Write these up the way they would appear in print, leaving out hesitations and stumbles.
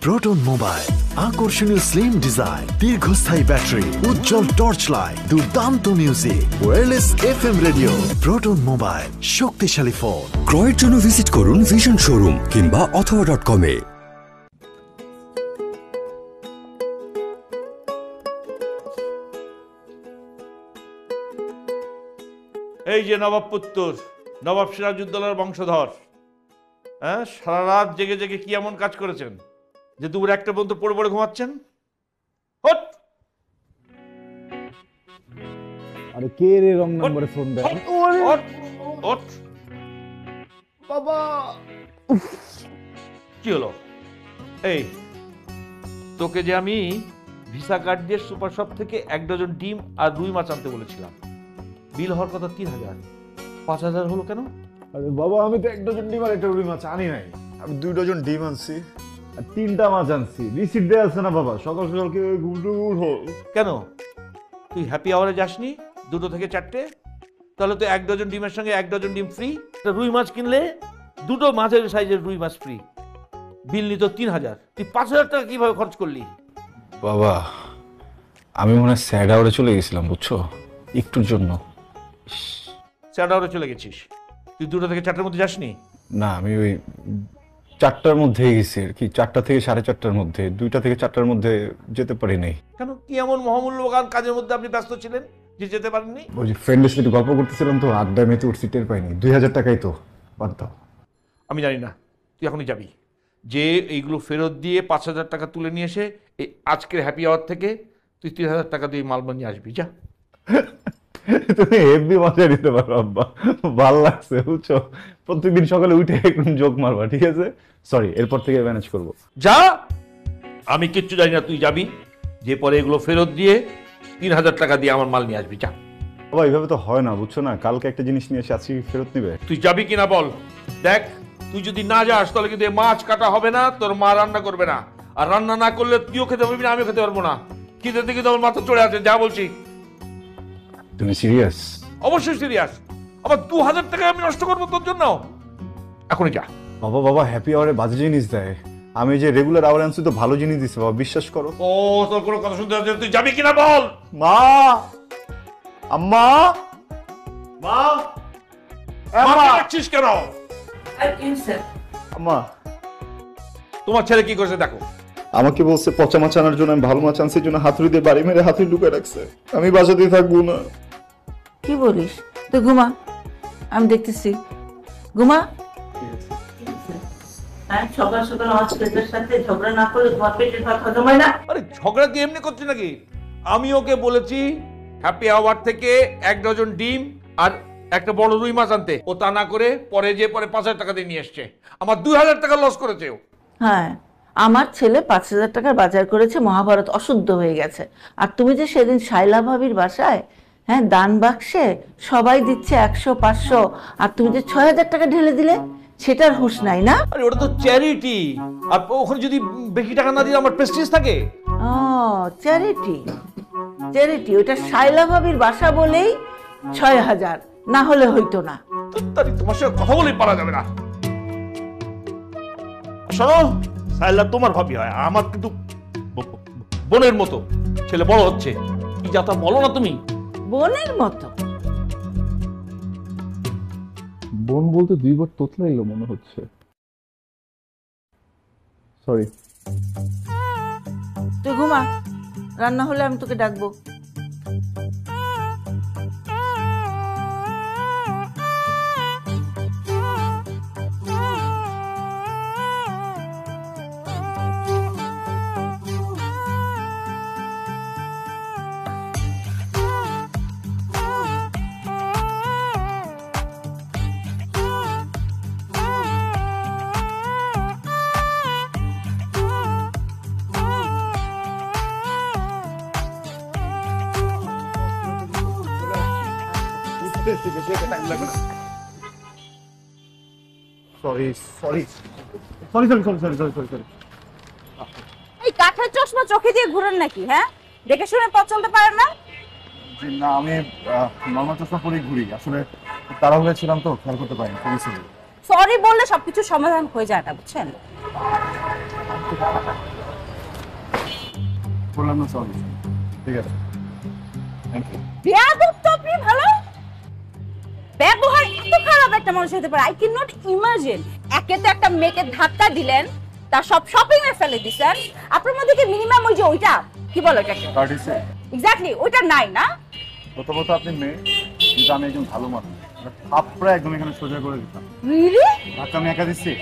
Proton mobile, আকর্ষণীয় slim design, দীর্ঘস্থায়ী battery, উজ্জ্বল torch light, দুর্দান্ত music, wireless FM radio. Proton mobile, শক্তিশালী phone. ক্রয়ের জন্য ভিজিট করুন ভিশন শোরুম কিংবা অথবা.com-এ। এই যে নবাব পুত্তর, নবাব সিরাজউদ্দৌলার বংশধর, হ্যাঁ, সারা রাত জেগে জেগে কি এমন কাজ করেছেন যে দুপুর একটা পর্যন্ত পড়ে পড়ে ঘুমাচ্ছেন? হট! আরে কে রে রং নম্বরে ফোন দেয়? হট! হট! বাবা কি হলো? এই তোকে যে আমি ভিসা কার্ড দিয়ে সুপার শপ থেকে 1 ডজন ডিম আর রুই মাছ আনতে বলেছিলাম, বিল হওয়ার কথা 3000, 5000 হলো কেন? আরে বাবা, আমি তো 1 ডজন ডিম আর একটা রুই মাছ আনি নাই। আমি 2 ডজন ডিম আনছি আর 3টা মাছ আনছি। রিসিট দেয়া আছে না বাবা? সকাল সকাল কি ঘুরো? কেন তুই হ্যাপি আওয়ারে যাসনি 2টো থেকে 4টে? তাহলে তো 1 ডজন ডিমের সঙ্গে 1 ডজন ডিম ফ্রি। রুই মাছ কিনলে 2টো মাঝের সাইজের রুই মাছ ফ্রি। বিল নিত 3000, তুই 5000 টাকা কিভাবে খরচ করলি? বাবা, আমি মনে হয় স্যাড আওয়ারে চলে গেছিলাম, বুঝছো, একটুর জন্য। স্যাড আওয়ারে চলে গেছিস? তুই 2টো থেকে 4টার মধ্যে যাসনি? না, আমি ওই 4টার মধ্যেই গেছি আর কি, 4টা থেকে 4:30টার মধ্যে। 2টা থেকে 4টার মধ্যে যেতে পারি নাই। কেন, কি এমন মহামূল্যবান কাজের মধ্যে আপনি ব্যস্ত ছিলেন যে যেতে পারেননি? ওই যে ফ্রেন্ডের সাথে গল্প করতেছিলাম তো, আড্ডায় মেতে উঠছি, টের পাইনি। 2000 টাকাই তো, বাদ দাও। আমি জানি না, তুই এখনই যাবি, যে এইগুলো ফেরত দিয়ে 5000 টাকা তুলে নিয়ে এসে এই আজকের হ্যাপি আওয়ার থেকে তুই 3000 টাকা দিয়ে মাল নিয়ে আসবি। যা। তুমি হেভি মজা নিতে পারো আব্বা, ভাল লাগছে বুঝছো। প্রত্যেকদিন সকালে উঠে একটু জোক মারবা, ঠিক আছে? সরি, এরপর থেকে ম্যানেজ করবো। যা, আমি কিচ্ছু জানি না, তুই যাবি, যে পরে এগুলো ফেরত দিয়ে 3000 টাকা দিয়ে আমার মাল নিয়ে আসবি। যা। বাবা, এইভাবে তো হয় না বুঝছো না। কালকে একটা জিনিস নিয়ে এসে আজকে ফেরত নিবে। তুই যাবি কিনা বল। দেখ, তুই যদি না যাস তাহলে কিন্তু মাছ কাটা হবে না, তোর মা রান্না করবে না, আর রান্না না করলে তুইও খেতে পারবি না, আমিও খেতে পারবো না। খিদে থেকে তো আমার মাথা চড়ে আছে। যা বলছি। তুমি সিরিয়াস? অবশ্যই সিরিয়াস। আবার 2000 টাকা আমি নষ্ট করবো তোর জন্য? এখনই যা। বাবা বাবা, হ্যাপি আওয়ারে বাজে জিনিস দেয়। আমি যে রেগুলার আওয়ার আনছি তো ভালো জিনিস দিছে বাবা, বিশ্বাস করো। ও, তোর কোনো কথা শুনতে হচ্ছে? তুই যাবি কিনা বল। মা, আম্মা, মা, ডাকছিস কেন? আম্মা, তোমার ছেলে কি করেছে দেখো। আমাকে বলছে পচা মাছ আনার জন্য। আমি ভালো মাছ আনছি জন্য হাতুড়ি দিয়ে বাড়ি মেরে হাতুড়ি ঢুকে রাখছে। আমি বাসাতেই থাকবো না। কি বলিস? তুই ঘুমা, আমি দেখতেছি। ঘুমা। সকাল সকাল আমার ছেলেদের সাথে ঝগড়া না করলে তোমার পেটের ভাত হজম হয় না। আরে ঝগড়া কি এমনি করছে নাকি? আমি ওকে বলেছি হ্যাপি আওয়ার থেকে 1 ডজন ডিম আর একটা বড় রুই মাছ আনতে, ও তা না করে পরে 5000 টাকা দিয়ে নিয়ে এসছে। আমার 2000 টাকা লস করেছে ও। হ্যাঁ, আমার ছেলে 5000 টাকার বাজার করেছে, মহাভারত অশুদ্ধ হয়ে গেছে। আর তুমি যে সেদিন শাইলা ভাবির বাসায়, হ্যাঁ, দান বাক্সে সবাই দিচ্ছে 100, 500, আর তুমি যে 6000 টাকা ঢেলে দিলে, সেটার হুঁশ নাই না? আরে ওটা তো চ্যারিটি, আর ওখানে যদি বেশি টাকা না দিলে আমার প্রেস্টিজ থাকে। ও, চ্যারিটি, চ্যারিটি। ওটা শাইলা ভাবির বাসা বলেই 6000, না হলে হইতো না। তোমার সাথে কথা বলেই পারা যাবে না। শোনো, সাইলা তোমার ভাবি হয়, আমার কিন্তু বোনের মতো। ছেলে বড় হচ্ছে, কি যা তা বলো না তুমি। বোনের মতো? বোন বলতে 2 বার তোতলাইলো মনে হচ্ছে। সরি। তুই ঘুমা, রান্না হলে আমি তোকে ডাকবো। এই কাঠের চশমা চোখে দিয়ে ঘুরেন নাকি? হ্যাঁ, দেখে শুনে পথ চলতে পারেন না? না, আমি নর্মাল চশমা পরেই ঘুরি। আসলে তাড়াহুড়ো ছিলাম তো, খেয়াল করতে পারিনি। সরি বললে সবকিছু সমাধান হয়ে যায় না, বুঝছেন? বললাম না সরি। ঠিক আছে, থ্যাংক ইউ। বেয়াদব তো আপনি, ভালো ব্যবহার এত খারাপ একটা মানুষ হতে পারে, আই ক্যান নট ইমাজিন। একে তো একটা মেয়েকে ধাক্কা দিলেন, তার সব শপিং এ ফেলে দিছেন, আপনার মধ্যে কি মিনিমাম ওই যে ওইটা কি বলো এটাকে, কার্টিসি। এক্স্যাক্টলি ওইটা নাই না? প্রথমত আপনি মেয়ে, কিন্তু আমি একজন ভালো মানুষ। আপনারা একদম এখানে সোজা করে দিতাম। রিয়েলি? ধাক্কা আমি একা দিচ্ছি?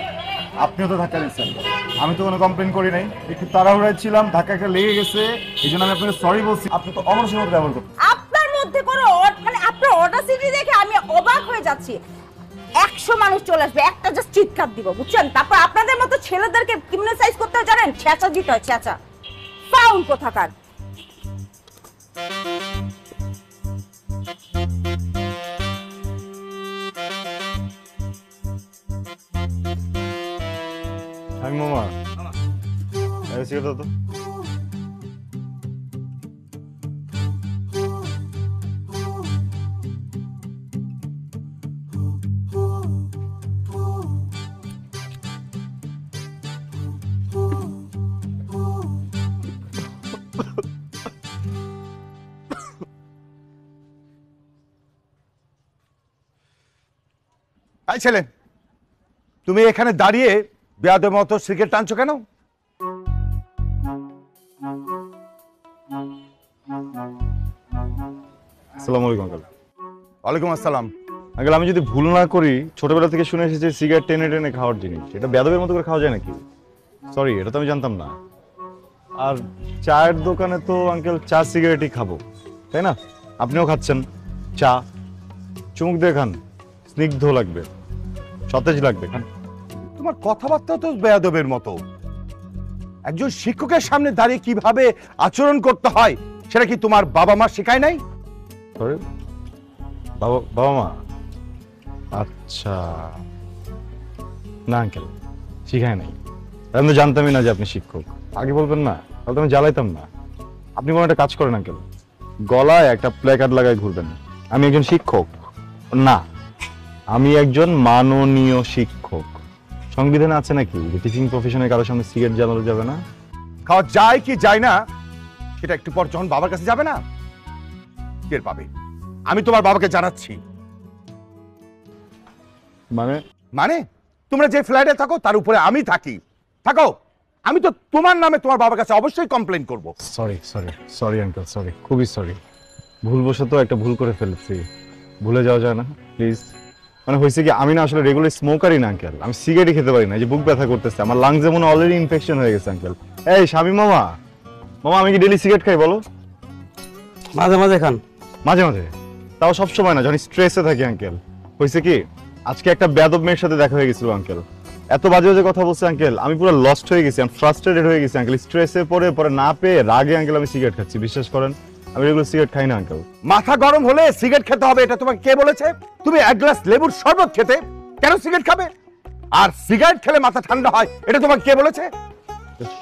আপনিও তো ধাক্কা দিচ্ছেন। আমি তো কোনো কমপ্লেন করি নাই, একটু তাড়াহুড়ায় ছিলাম, ধাক্কা একটা লেগে গেছে, এই জন্য আমি আপনাকে সরি বলছি। আপনি তো অমানুষের মতো ব্যবহার করতেন। আপনার মধ্যে কোনো মানে আপনার অডাসিটি দেখে আমি অবাক হয়ে যাচ্ছি। 100 মানুষ চলে আসবে, একটা জাস্ট চিৎকার দিব, বুঝছেন? তারপর আপনাদের মতো ছেলেদেরকে ক্রিমিনালাইজ করতে হয় জানেন, ছেঁচা দিতে হয়, ছেঁচা। ফাউল কোথাকার। আমি মামা সিগারেট দাও তো। এই ছেলে, তুমি এখানে দাঁড়িয়ে বেয়াদবের মতো সিগারেট টানছো কেন? আসসালামু আলাইকুম আঙ্কেল। ওয়ালাইকুম আসসালাম। আঙ্কেল, আমি যদি ভুল না করি ছোটবেলা থেকে শুনে এসেছি সিগারেট টেনে টেনে খাওয়ার জিনিস, এটা বেয়াদবের মতো করে খাওয়া যায় নাকি? সরি, এটা তো আমি জানতাম না। আর চায়ের দোকানে তো আঙ্কেল চা সিগারেটই খাবো, তাই না? আপনিও খাচ্ছেন চা, চুমুক দিয়ে খান, স্নিগ্ধ লাগবে, সতেজ লাগবে, খান। তোমার কথাবার্তা তো বেয়াদবের মতো। একজন শিক্ষকের সামনে দাঁড়িয়ে কিভাবে আচরণ করতে হয় সেটা কি তোমার বাবা মা শেখায় নাই? সরি, বাবা মা? আচ্ছা, না আঙ্কেল, শিখায় নাই। আমি তো জানতামই না যে আপনি শিক্ষক। আগে বলবেন না, তাহলে তো আমি জ্বালাইতাম না। আপনি কোনো একটা কাজ করেন আঙ্কেল, গলায় একটা প্ল্যাকার্ড লাগায় ঘুরবেন, আমি একজন শিক্ষক। না, আমি একজন মাননীয় শিক্ষক। সংবিধানে আছে নাকি যে টিচিং প্রফেশনে কারোর সামনে সিগারেট জ্বালানো যাবে না? খাওয়া যায় কি যায় না সেটা একটু পর যখন বাবার কাছে যাবে না টের পাবে। আমি তোমার বাবাকে জানাচ্ছি। মানে মানে তোমরা যে ফ্ল্যাটে থাকো তার উপরে আমি থাকি। থাকো, আমি তো তোমার নামে তোমার বাবার কাছে অবশ্যই কমপ্লেন করব। Sorry sorry sorry uncle, sorry, খুবই সরি। ভুলবশত একটা ভুল করে ফেলেছি, ভুলে যাওয়া যায় না প্লিজ। মানে হয়েছে কি, আমি না আসলে রেগুলার স্মোকারই না আঙ্কেল, আমি সিগারেটই খেতে পারি না। যে বুক ব্যথা করতেছে, আমার লাংস যেমন অলরেডি ইনফেকশন হয়ে গেছে আঙ্কেল। এই শামীম মামা, মামা আমি কি ডেইলি সিগারেট খাই বলো? মাঝে মাঝে খান। মাঝে মাঝে, তাও সব সময় না, যখন স্ট্রেসে থাকি আঙ্কেল। হয়েছে কি, আজকে একটা বেয়াদব মেয়ের সাথে দেখা হয়ে গেছিল আঙ্কেল। এত বাজে বাজে কথা বলছে আঙ্কেল, আমি পুরো লস্ট হয়ে গেছি, আমি ফ্রাস্ট্রেটেড হয়ে গেছি আঙ্কেল। স্ট্রেসে পরে না পেয়ে রাগে আঙ্কেল আমি সিগারেট খাচ্ছি। বিশ্বাস করেন, আমি রেগুলার সিগারেট খাই না আঙ্কেল। মাথা গরম হলে সিগারেট খেতে হবে এটা তোমাকে কে বলেছে? তুমি এক গ্লাস লেবুর শরবত খেতে কেন সিগারেট খাবে? আর সিগারেট খেলে মাথা ঠান্ডা হয় এটা তোমাকে কে বলেছে?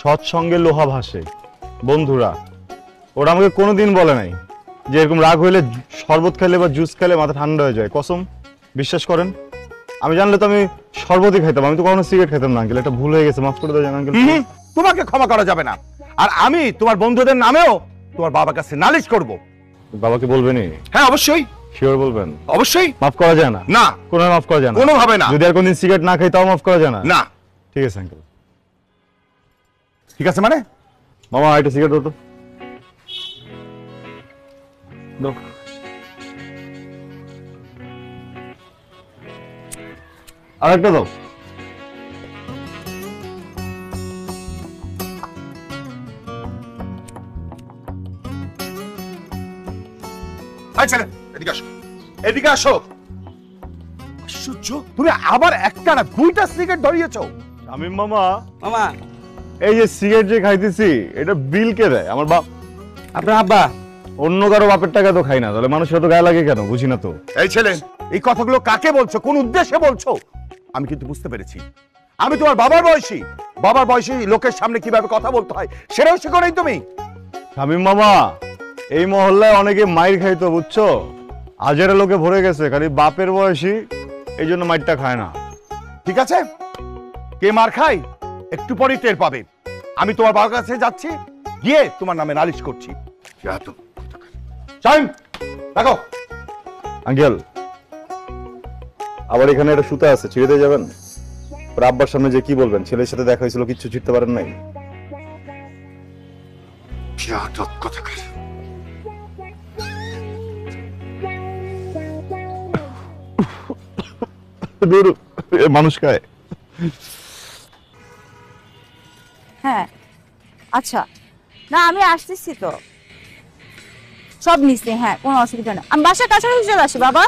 সৎসঙ্গে লোহা ভাসে বন্ধুরা, ওরা আমাকে কোনোদিন বলে নাই যে এরকম রাগ হইলে শরবত খেলে বা জুস খেলে মাথা ঠান্ডা হয়ে যায়। কসম, বিশ্বাস করেন, আমি জানলে তো আমি শরবতই খাইতাম, আমি তো কখনো সিগারেট খেতাম না আঙ্কেল। এটা ভুল হয়ে গেছে, মাফ করে দেন আঙ্কেল। তোমাকে ক্ষমা করা যাবে না। আর আমি তোমার বন্ধুদের নামেও তোমার বাবার কাছে নালিশ করব। বাবাকে বলবেনই? হ্যাঁ অবশ্যই। শিওর বলবেন? অবশ্যই। মাফ করা যায় না? না, কোনো মাফ করা যায় না, কোনোভাবে না। যদি আর কোনদিন সিগারেট না খাই তাও মাফ করা যায় না? না। ঠিক আছে আঙ্কেল। ঠিক আছে মানে? মামা একটা সিগারেট দাও তো। দাও। আরেকটা দাও। আচ্ছা এদিকে আসো, এদিকে আসো। আশ্চর্য, তুমি আবার একটা না দুইটা সিগারেট ধরিয়েছো। শামীম মামা, মামা এই যে সিগারেট যে খাইতেছি এটা বিল কে দেয়? আমার বাপ। আপনার আব্বা? অন্য কারো বাপের টাকা তো খাই না, তাহলে মানুষের তো গায়ে লাগে কেন বুঝি না তো। এই ছেলে, এই কথাগুলো কাকে বলছো, কোন উদ্দেশ্যে বলছো? আমি কিন্তু বুঝতে পেরেছি। আমি তোমার বাবার বয়সী লোকের সামনে কিভাবে কথা বলতে হয় সেটাও শিখো নাই তুমি। শামীম মামা, এই মহল্লায় অনেকে মাইর খাইতো বুঝছো, হাজারে লোকে ভরে গেছে, খালি বাপের বয়সী এই জন্য মাইরটা খায় না। ঠিক আছে, কে মার খায় একটু পরেই টের পাবে। আমি তোমার বাবার কাছে যাচ্ছি, গিয়ে তোমার নামে নালিশ করছি। শাহিন, দেখো। আঙ্কেল, আবার এখানে একটা সুতা আছে, ছিঁড়ে দিয়ে যাবেন? ওর আব্বার সামনে যে কি বলবেন? ছেলের সাথে দেখা হয়েছিল, কিচ্ছু ছিঁড়তে পারেন নাই? মানুষ খায়। হ্যাঁ আচ্ছা, না আমি আসতেছি তো, সব নিচ্ছি। হ্যাঁ কোনো অসুবিধা নেই, আমি বাসার কাছাকাছি চলে আসি বাবা।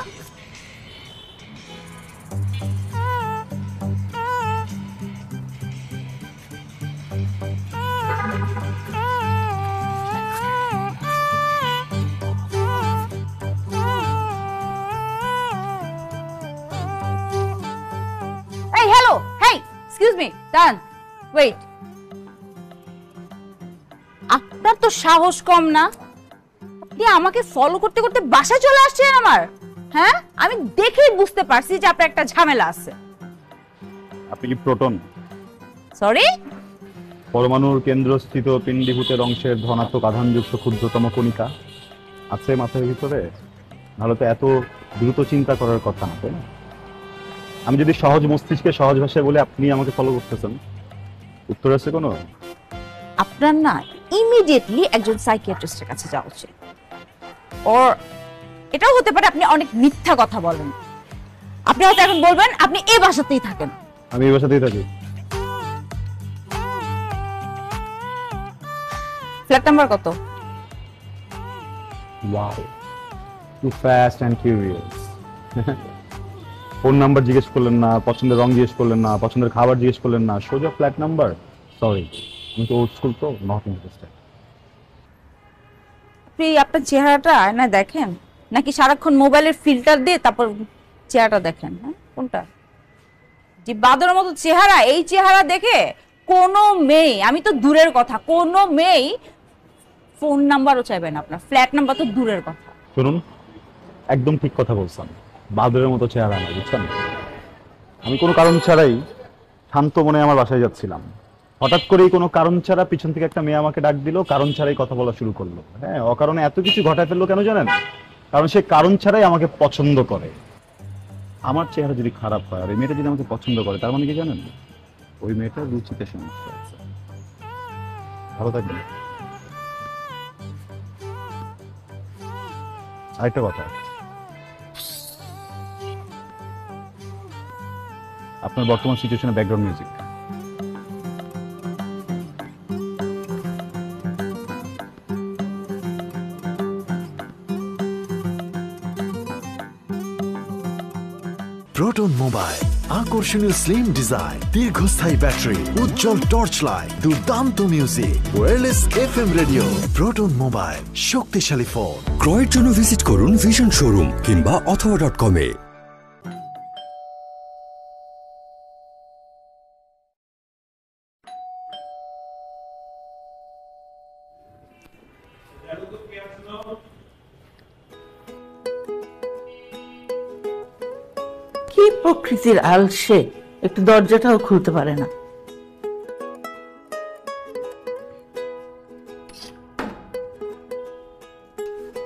এই হ্যালো, হেই এক্সকিউজ মি, দাঁড়ান, ওয়েট। আপনার তো সাহস কম না, আপনি আমাকে ফলো করতে করতে বাসায় চলে আসছেন আমার। হ্যাঁ আমি দেখেই বুঝতে পারছি যে আপনার একটা ঝামেলা আছে। আপনি কি প্রোটন? সরি? পরমাণুর কেন্দ্রস্থিত পিণ্ডীভূতের অংশের ধনাত্মক আধানযুক্ত ক্ষুদ্রতম কণিকা আছে মাথার ভিতরে? নাহলে তো এত দ্রুত চিন্তা করার কথা না, তাই না? আমি যদি সহজ মস্তিষ্কে সহজ ভাষায় বলে আপনি আমাকে ফলো করতেছেন, উত্তর আছে কোনো? আপনার না ইমিডিয়েটলি একজন সাইকিয়াট্রিস্টের কাছে যাওয়া উচিত। ওর এটাও হতে পারে আপনি অনেক মিথ্যা কথা বলেন। আপনি হয়তো এখন বলবেন আপনি এই বাসাতেই থাকেন। আমি এই বাসাতেই থাকি। ফ্ল্যাট নাম্বার কত? Wow, too fast and curious. Phone number জিজ্ঞেস করলেন না, পছন্দের রং জিজ্ঞেস করলেন না, পছন্দের খাবার জিজ্ঞেস করলেন না, সোজা ফ্ল্যাট নাম্বার। সরি, আমি তো ওল্ড স্কুল, তো নট ইন্টারেস্টেড। আপনি আপনার চেহারাটা আয়নায় দেখেন নাকি সারাক্ষণ মোবাইলের ফিল্টার দিয়ে তারপর চেহারাটা দেখেন? হ্যাঁ কোনটা? যে বাদরের মতো চেহারা, এই চেহারা দেখে কোনো মেয়ে, আমি তো দূরের কথা, কোনো মেয়ে ফোন নাম্বারও চাইবে না আপনার, ফ্ল্যাট নাম্বার তো দূরের কথা। শুনুন, একদম ঠিক কথা বলছেন, বাদরের মতো চেহারা না, বুঝছেন? আমি কোনো কারণ ছাড়াই শান্ত মনে আমার বাসায় যাচ্ছিলাম, হঠাৎ করেই কোনো কারণ ছাড়া পিছন থেকে একটা মেয়ে আমাকে ডাক দিল, কারণ ছাড়াই কথা বলা শুরু করলো। হ্যাঁ, অকারণে এত কিছু ঘটায় ফেললো কেন জানেন? কারণ সে কারণ ছাড়াই আমাকে পছন্দ করে। আমার চেহারা যদি খারাপ হয় আর এই মেয়েটা যদি আমাকে পছন্দ করে, তার মানে কি জানেন? ওই মেয়েটার রুচিতে সমস্যা আছে। ভালো থাকবেন। আরেকটা কথা, আপনার বর্তমান সিচুয়েশনের ব্যাকগ্রাউন্ড মিউজিক। প্রোটন মোবাইল, আকর্ষণীয় স্লিম ডিজাইন, দীর্ঘস্থায়ী ব্যাটারি, উজ্জ্বল টর্চ লাইট, দুর্দান্ত music, wireless FM radio. Proton mobile, শক্তিশালী ফোন। ক্রয়ের জন্য ভিজিট করুন ভিশন শোরুম কিংবা অথবা.com-এ। কি প্রকৃতির আলসে, একটু দরজাটাও খুলতে পারে না।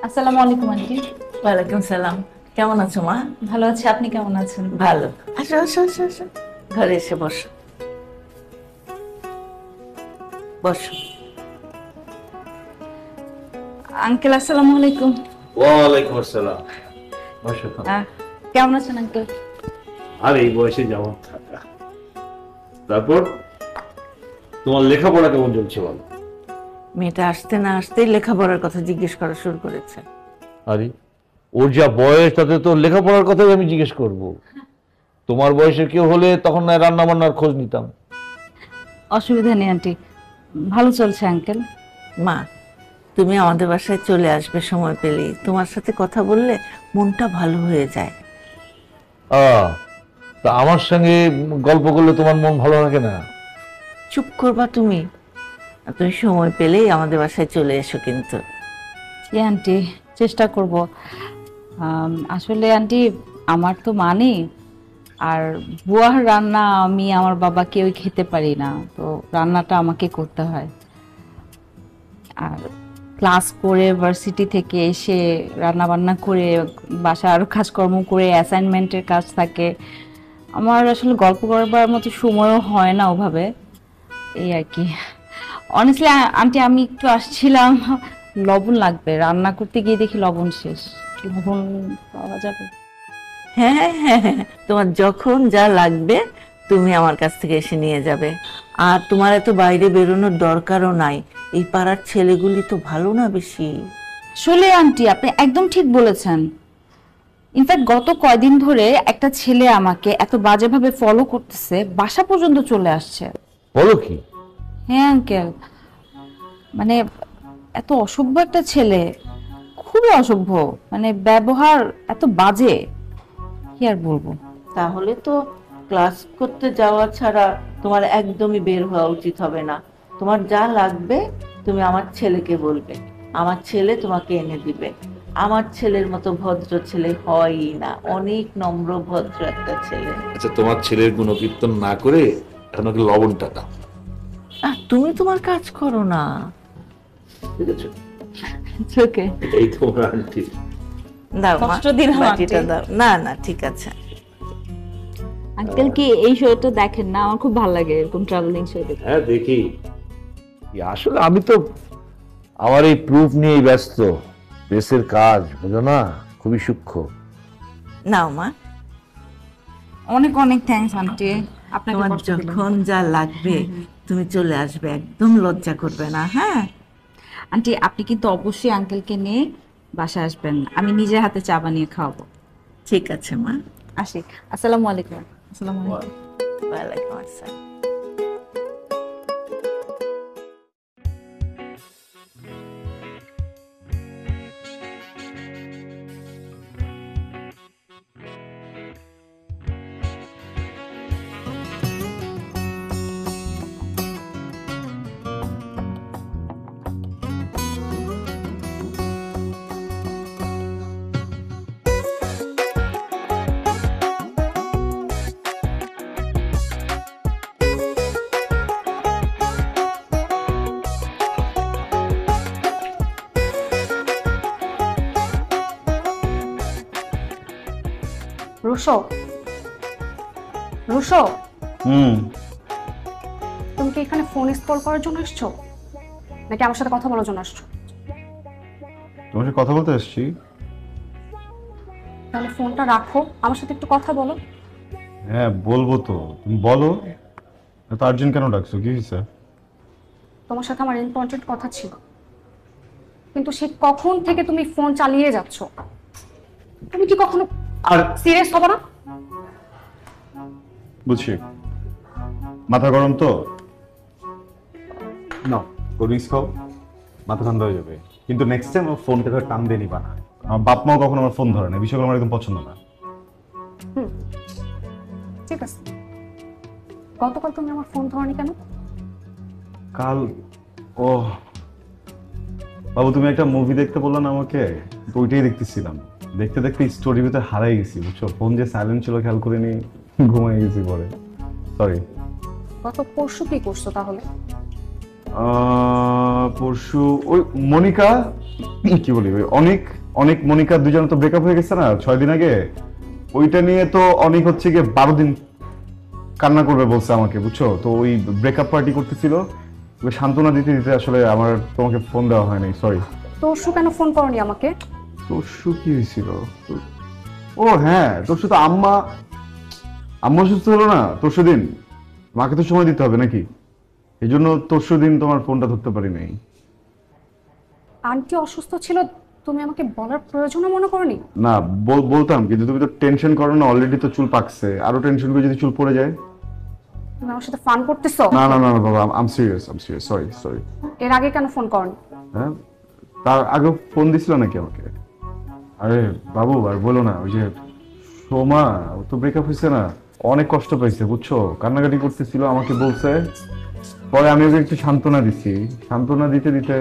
আসসালামু আলাইকুম আন্টি। ওয়ালাইকুম সালাম। কেমন আছো মা? ভালো আছি, আপনি কেমন আছেন? ভালো। আসো আসো আসো আসো, ঘরে এসে বসো বসো। আঙ্কেল আসসালামু আলাইকুম। ওয়ালাইকুম আসসালাম। বসো। কেমন আছেন আঙ্কেল? আর এই বয়সে যেমন থাকা। তারপর তোমার লেখাপড়া কেমন চলছে বলো? মেয়েটা আসতে না আসতেই লেখাপড়ার কথা জিজ্ঞেস করা শুরু করেছে। আরে ওর যা বয়স, তাতে তো লেখাপড়ার কথাই আমি জিজ্ঞেস করব। তোমার বয়সের কেউ হলে তখন না রান্না বান্নার খোঁজ নিতাম। অসুবিধা নেই আন্টি, ভালো চলছে আঙ্কেল। মা, তুমি আমাদের বাসায় চলে আসবে সময় পেলেই। তোমার সাথে কথা বললে মনটা ভালো হয়ে যায়। তা আমার সঙ্গে গল্প করলে তোমার মন ভালো লাগে না? চুপ করবা তুমি? তুমি সময় পেলেই আমাদের বাসায় চলে এসো কিন্তু। জি আন্টি, চেষ্টা করব। আসলে আন্টি আমার তো মানে, আর বুয়ার রান্না আমি আমার বাবা কেউই খেতে পারি না, তো রান্নাটা আমাকে করতে হয়। আর ক্লাস করে ভার্সিটি থেকে এসে রান্না বান্না করে বাসায় আরো কাজকর্ম করে অ্যাসাইনমেন্টের কাজ থাকে, আমার আসলে গল্প করবার মতো সময়ও হয় না ওভাবে, এই আর কি। অনেস্টলি আন্টি আমি একটু আসছিলাম, লবণ লাগবে, রান্না করতে গিয়ে দেখি লবণ শেষ, লবণ পাওয়া যাবে? হ্যাঁ হ্যাঁ হ্যাঁ, তোমার যখন যা লাগবে তুমি আমার কাছ থেকে এসে নিয়ে যাবে। আর তোমার এত বাইরে বেরোনোর দরকারও নাই, এই পাড়ার ছেলেগুলি তো ভালো না বেশি। আসলে আন্টি আপনি একদম ঠিক বলেছেন। ইনফ্যাক্ট গত কয়দিন ধরে একটা ছেলে আমাকে এত বাজেভাবে ফলো করতেছে, বাসা পর্যন্ত চলে আসছে। বলো কি? হ্যাঁ আঙ্কেল, মানে এত অসভ্য একটা ছেলে, খুবই অসভ্য, মানে ব্যবহার এত বাজে, কি আর বলবো। তাহলে তো ক্লাস করতে যাওয়া ছাড়া তোমার একদমই বের হওয়া উচিত হবে না। তোমার যা লাগবে তুমি আমার ছেলেকে বলবে, আমার ছেলে তোমাকে এনে দিবে। আমার ছেলের মতো ভদ্র ছেলে হয়ই না, অনেক নম্র ভদ্র একটা ছেলে। আচ্ছা, তোমার ছেলের গুণকীর্তন না করে এখন ওকে লবণটা দাও। তুমি তোমার কাজ করো না, ঠিক আছে? ওকে, এই তোমার আন্টি। দাও মা, কষ্ট দিলাম বাটিটা আন্টি। দাও। না না ঠিক আছে। আঙ্কেল কি এই শোটা দেখেন না? আমার খুব ভালো লাগে এরকম ট্রাভেলিং শো দেখতে। হ্যাঁ দেখি। আসলে আমি তো আমার এই প্রুফ নিয়েই ব্যস্ত, প্রেসের কাজ বুঝো না, খুবই সূক্ষ্ম। নাও মা, অনেক অনেক থ্যাঙ্কস আন্টি, আপনাকে তোমার কষ্ট দিলাম। যখন যা লাগবে তুমি চলে আসবে, একদম লজ্জা করবে না। হ্যাঁ আন্টি আপনি কিন্তু অবশ্যই আঙ্কেলকে নিয়ে বাসায় আসবেন, আমি নিজের হাতে চা বানিয়ে খাওয়াবো। ঠিক আছে মা। আসি, আসসালামু আলাইকুম। আসসালামু আলাইকুম। ওয়ালাইকুম আসসালাম। রুশো, রুশো, হুম, তুমি কি এখানে ফোন স্ক্রল করার জন্য আসছো নাকি আমার সাথে কথা বলার জন্য আসছো? তোমার সাথে কথা বলতে এসেছি। তাহলে ফোনটা রাখো, আমার সাথে একটু কথা বলো। হ্যাঁ বলবো তো, তুমি বলো। এত আর্জেন্ট কেন ডাকছো, কি হয়েছে? তোমার সাথে আমার ইম্পর্টেন্ট কথা ছিল, কিন্তু সে কখন থেকে তুমি ফোন চালিয়ে যাচ্ছ। তুমি কি কখনো আর সিরিয়াস হবে না? বুঝছি, মাথা গরম তো না, কোল্ড ড্রিঙ্কস খাও, মাথা ঠান্ডা হয়ে যাবে। কিন্তু নেক্সট টাইম আমার ফোনটা ধরে টান দিয়ে নিবা না। আমার বাপ মাও কখনো আমার ফোন ধরে না, বিষয়গুলো আমার একদম পছন্দ না। ঠিক আছে, গতকাল তুমি আমার ফোন ধরনি কেন? কাল ও বাবু, তুমি একটা মুভি দেখতে বললে না আমাকে, তো ওইটাই দেখতেছিলাম। দেখতে দেখতে স্টোরির ভিতরে হারাই গেছি, বুঝছো? ফোন যে সাইলেন্ট ছিল খেয়াল করে নি, ঘুমাই গেছি পরে। সরি। গত পরশু কি করছো তাহলে? পরশু ওই মনিকা, কি বলি, ওই অনেক অনেক মনিকা দুজন তো ব্রেকআপ হয়ে গেছে না 6 দিন আগে। ওইটা নিয়ে তো অনেক হচ্ছে গিয়ে 12 দিন কান্না করবে বলছে আমাকে, বুঝছো? তো ওই ব্রেকআপ পার্টি করতেছিল, ওই সান্ত্বনা দিতে দিতে আসলে আমার তোমাকে ফোন দেওয়া হয়নি, সরি। পরশু কেন ফোন করনি আমাকে? তরশু কি হয়েছিল? ও হ্যাঁ, তরশু তো আম্মা অসুস্থ হলো না তরশু দিন, মাকে তো সময় দিতে হবে নাকি, এই জন্য তরশু দিন তোমার ফোনটা ধরতে পারি নাই। আন্টি অসুস্থ ছিল, তুমি আমাকে বলার প্রয়োজনও মনে করনি? না বলতাম, কিন্তু তুমি তো টেনশন করো না, অলরেডি তো চুল পাকছে, আরো টেনশন করে যদি চুল পড়ে যায়। তুমি আমার সাথে ফান করতেছো? না না না বাবা, আম সিরিয়াস, সরি সরি। এর আগে কেন ফোন করনি? হ্যাঁ, তার আগে ফোন দিছিল নাকি আমাকে? আরে বাবু আর বলো না, ওই যে সোমা, ও তো ব্রেকআপ হয়েছে না, অনেক কষ্ট পাইছে বুঝছো, কান্নাকাটি করতেছিল, আমাকে বলছে, পরে আমি ওকে একটু সান্ত্বনা দিছি, সান্ত্বনা দিতে দিতে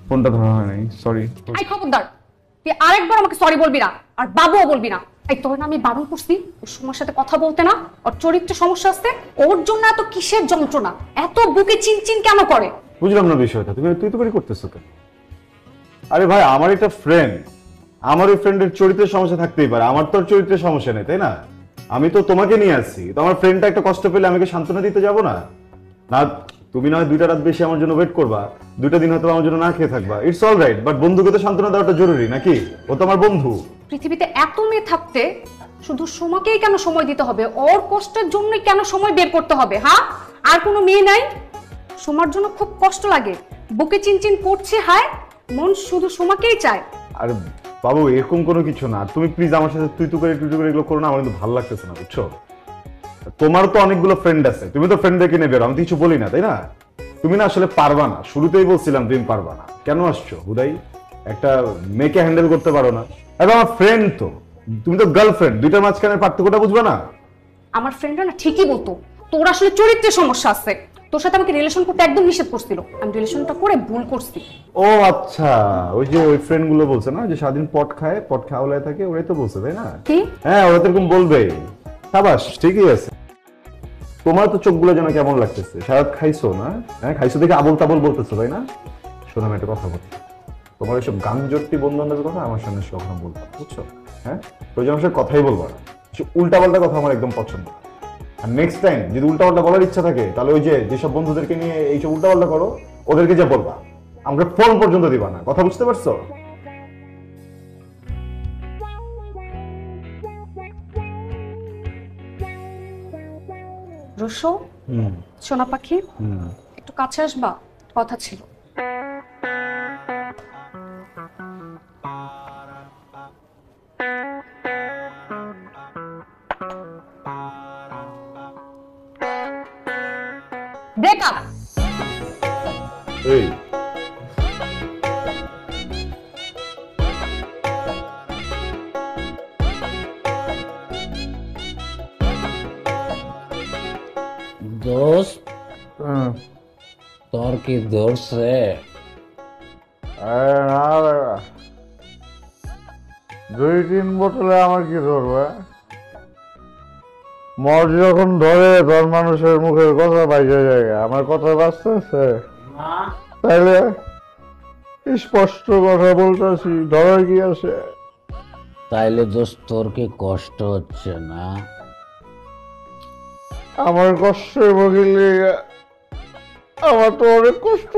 ফোনটা ধরা হয় নাই, সরি। এই খবরদার, তুই আরেকবার আমাকে সরি বলবি না, আর বাবুও বলবি না। এই তোর না আমি বারণ করছি ওর সময়ের সাথে কথা বলতে না, ওর চরিত্রে সমস্যা আছে, ওর জন্য এত কিসের যন্ত্রণা, এত বুকে চিনচিন কেন করে? ও বুঝলাম না বিষয়টা, তুমি তুই তো করতেছো কেন? আরে ভাই, আমার একটা ফ্রেন্ড, আমার ওই ফ্রেন্ডের চরিত্রের সমস্যা থাকতেই পারে, আমার তো চরিত্রের সমস্যা নেই, তাই না? আমি তো তোমাকে নিয়ে আসছি, তো আমার ফ্রেন্ডটা একটা কষ্ট পেলে আমি কি সান্ত্বনা দিতে যাবো না? না, তুমি না হয় 2টা রাত বেশি আমার জন্য ওয়েট করবা, 2টা দিন হয়তো আমার জন্য না খেয়ে থাকবা, ইটস অল রাইট, বাট বন্ধুকে তো সান্ত্বনা দেওয়াটা জরুরি নাকি? ও তো আমার বন্ধু। পৃথিবীতে এত মেয়ে থাকতে শুধু সোমাকেই কেন সময় দিতে হবে? ওর কষ্টের জন্যই কেন সময় বের করতে হবে? হ্যাঁ, আর কোনো মেয়ে নাই? সোমার জন্য খুব কষ্ট লাগে, বুকে চিনচিন করছে, হায় মন শুধু সোমাকেই চায়। আরে বাবু, এরকম কোনো কিছু না, তুমি প্লিজ আমার সাথে তুই করে এগুলো করো না, আমার কিন্তু ভালো লাগতেছে না, বুঝছো? তোমার তো অনেকগুলো ফ্রেন্ড আছে, তুমি তো ফ্রেন্ডদেরকে নিয়ে বেরো, আমি তো কিছু বলি না, তাই না? তুমি না আসলে পারবা না, শুরুতেই বলছিলাম তুমি পারবা না, কেন আসছো হুদাই? একটা মেয়েকে হ্যান্ডেল করতে পারো না? আরে আমার ফ্রেন্ড তো, তুমি তো গার্লফ্রেন্ড, দুইটার মাঝখানে পার্থক্যটা বুঝবে না? আমার ফ্রেন্ডরা না ঠিকই বলতো তোর আসলে চরিত্রের সমস্যা আছে, তোর সাথে আমাকে রিলেশন করতে একদম নিষেধ করছিল, আমি রিলেশনটা করে ভুল করছি। ও আচ্ছা, ওই যে ওই ফ্রেন্ড গুলো বলছে না যে সারাদিন পট খায়, পট খাওয়ালায় থাকে, ওরাই তো বলছে, তাই না? কি? হ্যাঁ, ওরা তো এরকম বলবে। সাবাস, ঠিকই আছে। তোমার তো চোখগুলো যেন কেমন লাগতেছে, সারাত খাইছো না? হ্যাঁ, খাইছো দেখে আবল তাবল বলতেছো, তাই না? শোনো, আমি একটা কথা বলি, তোমার এইসব গান জট্টি বন্ধু বান্ধবের কথা আমার সামনে কখনো বলবো না, বুঝছো? হ্যাঁ, ওই জন্য কথাই বলবো না, উল্টা পাল্টা কথা আমার একদম পছন্দ না। আর নেক্সট টাইম যদি উল্টা পাল্টা বলার ইচ্ছা থাকে, তাহলে ওই যে যেসব বন্ধুদেরকে নিয়ে এইসব উল্টা পাল্টা করো, ওদেরকে যে বলবা, আমাকে ফোন পর্যন্ত দিবা না, কথা বুঝতে পারছো? রুশো, সোনা পাখি, একটু কাছে আসবা, কথা ছিল। ব্রেকআপ। এই দোস্ত, তোর কি ধরছে? না 2-3 বোতলে আমার কি ধরবে? মদ যখন ধরে তোর মানুষের মুখের কথা বাইরে যায়, আমার কথা বাঁচতেছে? তাইলে স্পষ্ট কথা বলতেছি, ধরার কি আছে? তাইলে দোস্ত, তোর কি কষ্ট হচ্ছে না? আমার কষ্টের বগিলে আমার তো অনেক কষ্ট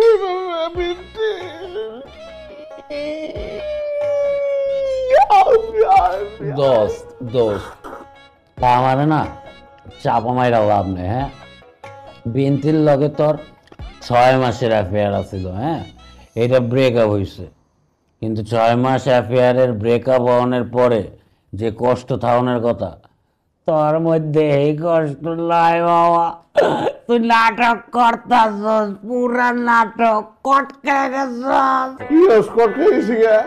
দোস্ত দোস্ত, আমার না চাপা মাইরা লাভ নেই। হ্যাঁ, বিনতির লগে তোর 6 মাসের অ্যাফেয়ার আছিল। হ্যাঁ, এটা ব্রেকআপ হয়েছে, কিন্তু 6 মাস অ্যাফেয়ারের ব্রেকআপ হওয়ার পরে যে কষ্ট থাকানোর কথা, তোর মধ্যে এই কষ্ট নাই বাবা। তুই নাটক করতাছস, পুরা নাটক কটকে গেছস। কি কটকে গেছি গা?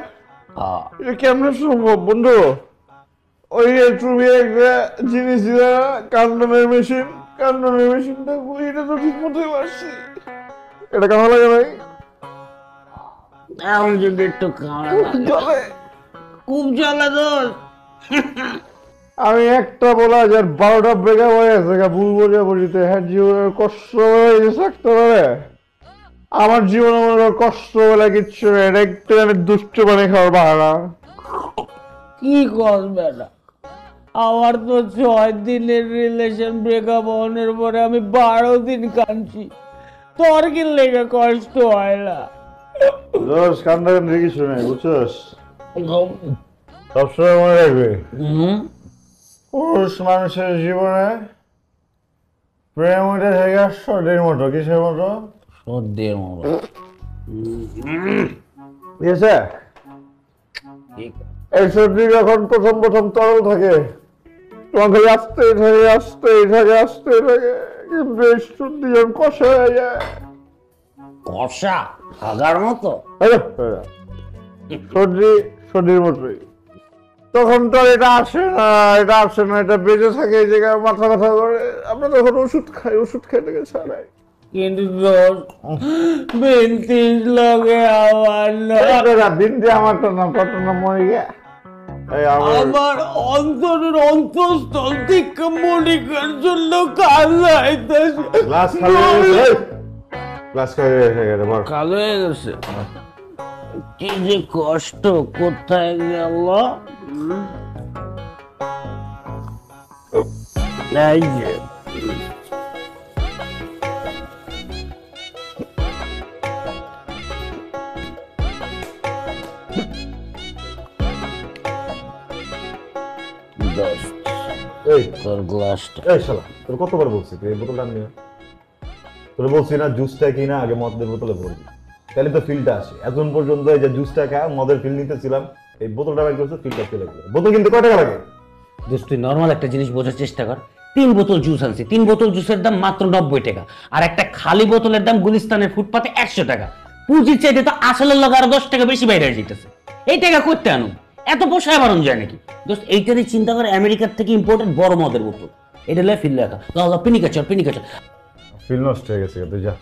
এটা কেমনে সম্ভব বন্ধু? ওই যে তুমি একটা জিনিস দিলা, কান্দনের মেশিনটা এটা তো ঠিক মতোই পারছি। এটা কেমন লাগে ভাই? এখন যদি একটু খুব জ্বলে দোষ। আমি একটা বলা যে 12টা ব্রেকআপ হয়ে গেছে, ভুল বোঝা বুঝিতে। হ্যাঁ, জীবনের কষ্ট বলে থাকতে পারে? আমার জীবনে মনে করো কষ্ট বলে কিচ্ছু নেই, এটা একটু আমি দুষ্টু বানি খাওয়ার বাহানা। কি করবে না, আমার তো 6 দিনের রিলেশন ব্রেকআপ হওয়ার পরে আমি 12 দিন কাঁদছি। তোর কি লেগে কষ্ট হয় না? দোষ কান্দাকান্দি কিছু নেই, বুঝছস? সবসময় মনে রাখবে, পুরুষ মানুষের জীবনে প্রেম ওইটা থেকে সর্দির মতো। কিসের মতো? সর্দির মতো। ঠিক আছে, এই সর্দি যখন প্রথম তরল থাকে, তোমার খালি আসতেই থাকে, কিন্তু এই সর্দি যখন কষা হয়ে যায়, কষা হাজার মতো সর্দির মতোই, তখন তো এটা আসে না, এটা বেঁচে থাকে এই জায়গায়, মাথা করে। আমরা তখন ওষুধ খাই থেকে ছাড়াই। কিন্তু বিনতির লগে আমার বিনতি আমার তো না, কত না মরে গিয়া আমার অন্তরের অন্তঃস্থল থেকে মনিকার জন্য কান্না আইতাছে। ক্লাস করে এসে গেছে বল। কালো হয়ে গেছে, কি যে কষ্ট, কোথায় গেল? এই যে এই তোর গ্লাসটা। এই শালা তোর কতবার বলছি তুই এই বোতলটা আনবি না? তোর বলছি না জুসটা কিনা আগে মদের বোতলে ভরবি, তাহলে তো ফিলটা আসে। এখন পর্যন্ত এই যে জুসটা খা মদের ফিল নিতেছিলাম, এই বোতলটা বের করছে ফিলটা চলে গেল। বোতল কিন্তু কয় টাকা লাগে? দোস্ত তুই নর্মাল একটা জিনিস বোঝার চেষ্টা কর। 3 বোতল জুস আনছি, 3 বোতল জুসের দাম মাত্র 90 টাকা, আর একটা খালি বোতলের দাম গুলিস্তানের ফুটপাতে 100 টাকা। পুঁজির চাইতে তো আসলের লগে আরো 10 টাকা বেশি বাইরে যেতেছে। এই টাকা করতে আনো, এত পোষায় বারণ যায় নাকি? দোস্ত এইটারই চিন্তা করে আমেরিকার থেকে ইম্পোর্টেড বড় মদের বোতল, এটা লে ফিল লেখা পিনিকাচর পিনিকাচর। ফিল নষ্ট হয়ে গেছে তুই যা।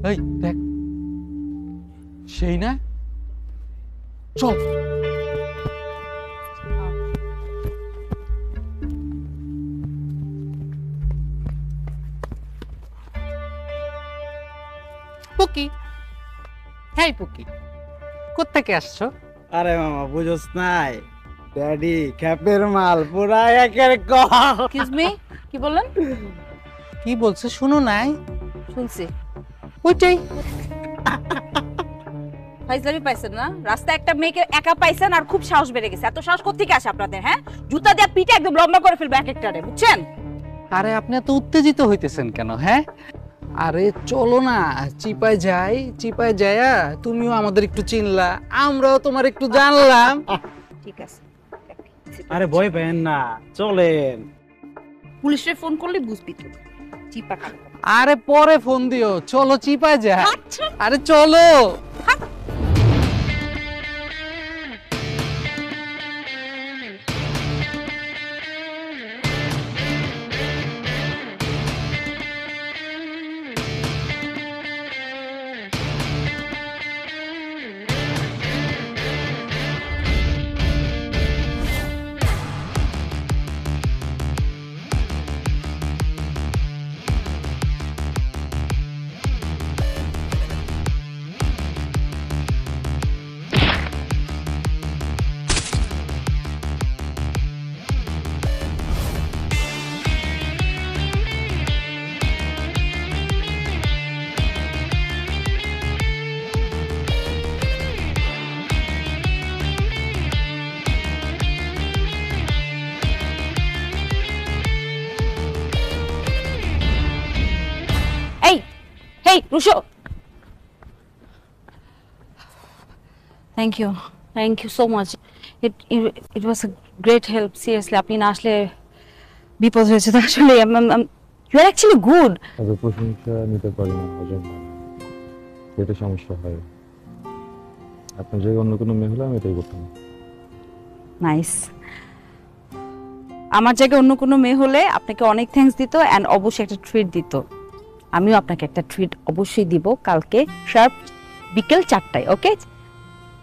এই দেখ সেই না, চল। পুকি, হ্যাঁ পুকি, কোত্থেকে আসছো? আরে মামা বুঝোস নাই, ড্যাডি খ্যাপের মাল পুরা একের কল। এক্সকিউজ মি, কি বললেন? কি বলছে শুনো নাই? শুনছি। ওইটাই ফাইজলামি পাইছেন না? রাস্তায় একটা মেয়েকে একা পাইছেন আর খুব সাহস বেড়ে গেছে। এত সাহস কোত্থেকে আসে আপনাদের? হ্যাঁ, জুতা দিয়ে পিঠে একদম লম্বা করে ফেলবে এক একটারে, বুঝছেন? আরে আপনি এত উত্তেজিত হইতেছেন কেন? হ্যাঁ আরে চলো না চিপায় যাই, চিপায় যায়া তুমিও আমাদের একটু চিনলা, আমরাও তোমার একটু জানলাম। ঠিক আছে, আরে ভয় পেন না, চলেন। পুলিশে ফোন করলে বুঝবি তো চিপা খাবে। আরে পরে ফোন দিও, চলো চিপায় যা। আরে চলো। Hey, Rusho. Thank you so much. It was a great help. Seriously, আপনি না আসলে বিপদ হয়েছে। আসলে you are actually good. তবে প্রশংসা নিতে পারি না, হজম হয় না, পেটে সমস্যা হয়। আপনার জায়গায় অন্য কোনো মেয়ে হলে আমি এটাই করতাম। নাইস। আমার জায়গায় অন্য কোনো মেয়ে হলে আপনাকে অনেক থ্যাঙ্কস দিত এন্ড অবশ্যই একটা ট্রিট দিত। আমিও আপনাকে একটা ট্রিট অবশ্যই দিব কালকে শার্প বিকেল 4টায়। ওকে,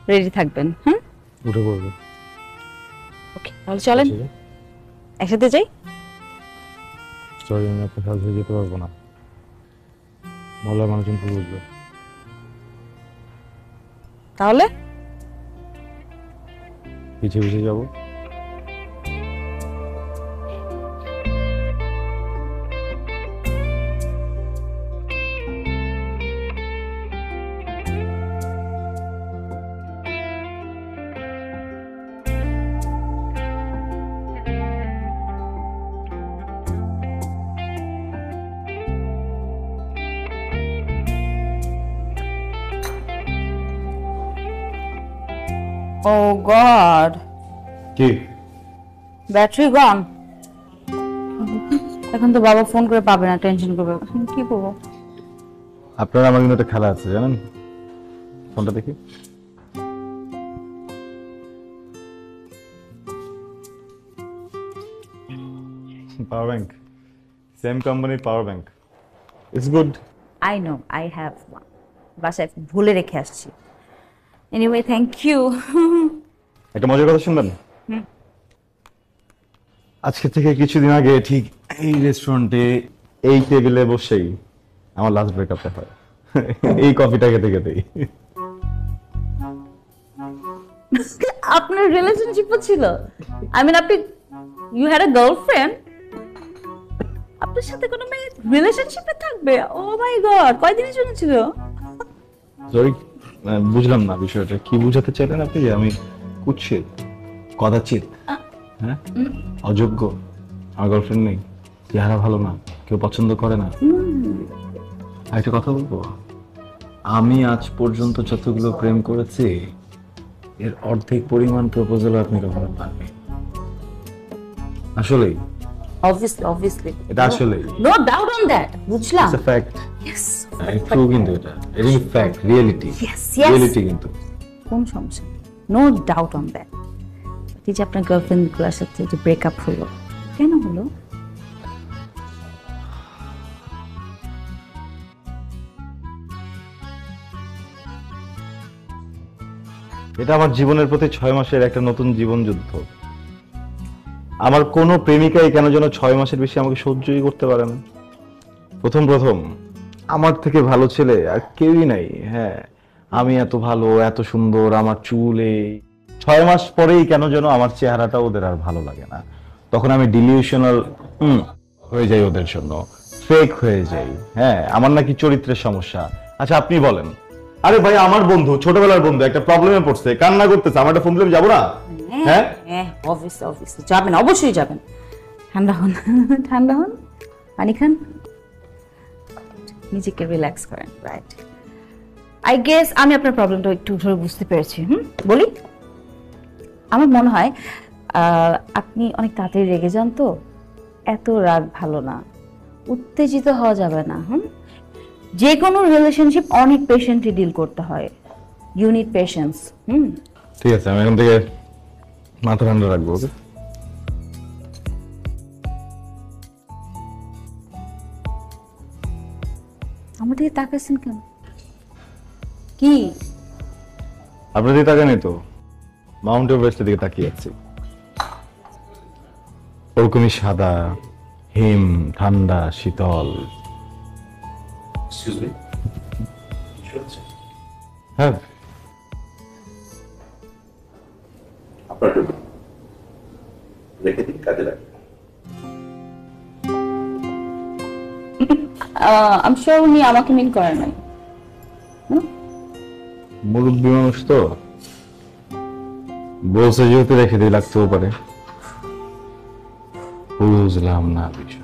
রেডি থাকবেন? হ্যাঁ, উঠে পড়বো। ওকে, তাহলে চলেন একসাথে যাই। সরি, আমি আপনার সাথে যেতে পারবো না, মহল্লার মানুষজন ভুল বুঝবে। তাহলে পিছিয়ে পিছিয়ে যাবো। Oh God! কি ব্যাটারি গন। এখন তো বাবা ফোন করে পাবে না, টেনশন করবে। কি করবো? আপনার আমার কিন্তু একটা খেলা আছে জানেন, ফোনটা দেখি। পাওয়ার ব্যাংক, সেম কোম্পানির power bank, it's good. I know, I have one. বাসায় ভুলে রেখে আসছি। Anyway, thank you. একটা মজার কথা শুনবেন? আজকে থেকে কিছুদিন আগে ঠিক এই রেস্টুরেন্টে এই টেবিলে বসেই আমার লাস্ট ব্রেকআপটা হয় এই কফিটা খেতে খেতেই। আপনার রিলেশনশিপও ছিল? আই মিন আপনি ইউ হ্যাড আ গার্লফ্রেন্ড? আপনার সাথে কোনো মেয়ে রিলেশনশিপে থাকবে? ও মাই গড, কয়দিনের জন্য ছিল? সরি, বুঝলাম না বিষয়টা কি বুঝাতে চাইলেন আপনি? যে আমি কুৎসিত, কদাচিৎ, হ্যাঁ, অযোগ্য, আমার গার্লফ্রেন্ড নেই, চেহারা ভালো না, কেউ পছন্দ করে না? একটা কথা বলবো, আমি আজ পর্যন্ত যতগুলো প্রেম করেছি এর অর্ধেক পরিমাণ প্রপোজাল আপনি কখনো পাননি। আসলেই Obviously. এটা আসলে No doubt on that. বুঝলাম। It's a fact. Yes. True কিন্তু এটা is fact, reality. Yes. Reality কিন্তু কোন সমস্যা? No doubt on that. এই যে আপনার গার্লফ্রেন্ড গুলোর সাথে যে ব্রেকআপ হলো, কেন হলো? এটা আমার জীবনের প্রতি 6 মাসের একটা নতুন জীবন যুদ্ধ। আমার কোনো প্রেমিকাই কেন যেন 6 মাসের বেশি আমাকে সহ্যই করতে পারে না। প্রথম আমার থেকে ভালো ছেলে আর কেউই নাই। হ্যাঁ, আমি এত ভালো, এত সুন্দর, আমার চুলে 6 মাস পরেই কেন যেন আমার চেহারাটা ওদের আর ভালো লাগে না। তখন আমি ডিলিউশনাল হয়ে যাই ওদের জন্য, ফেক হয়ে যাই। হ্যাঁ, আমার নাকি চরিত্রের সমস্যা। আচ্ছা আপনি বলেন, আরে ভাই আমার বন্ধু, ছোটবেলার বন্ধু একটা প্রবলেমে পড়ছে, কান্না করতেছে, আমার একটা ফোন দিলে যাবো না? হ্যাঁ অবভিয়াসলি যাবেন, অবশ্যই যাবেন। ঠান্ডা হন, ঠান্ডা হন, পানি খান, নিজেকে রিল্যাক্স করেন। রাইট, আই গেস আমি আপনার প্রবলেমটা একটু ধরে বুঝতে পেরেছি। বলি, আমার মনে হয় আপনি অনেক তাড়াতাড়ি রেগে যান, তো এত রাগ ভালো না, উত্তেজিত হওয়া যাবে না। যে কোনো রিলেশনশিপ অনেক পেশেন্টলি ডিল করতে হয়, ইউ নিড পেশেন্স। ঠিক আছে, আমি এখন থেকে মাথা ঠান্ডা রাখবো। ওকে, আমার দিকে তাকাইছেন কেন? কি আপনার দিকে তাকানি তো, মাউন্ট এভারেস্টের দিকে তাকিয়ে আছি। ওরকমই সাদা, হিম, ঠান্ডা, শীতল। হ্যাঁ, রেখে দিন, কাজে লাগে। আমি শিওর উনি আমাকে মিন করেন নাই। মুরব্বী মানুষ তো বলছে, যেহেতু রেখে দিয়ে লাগতেও পারে। বুঝলাম না বিষয়টা।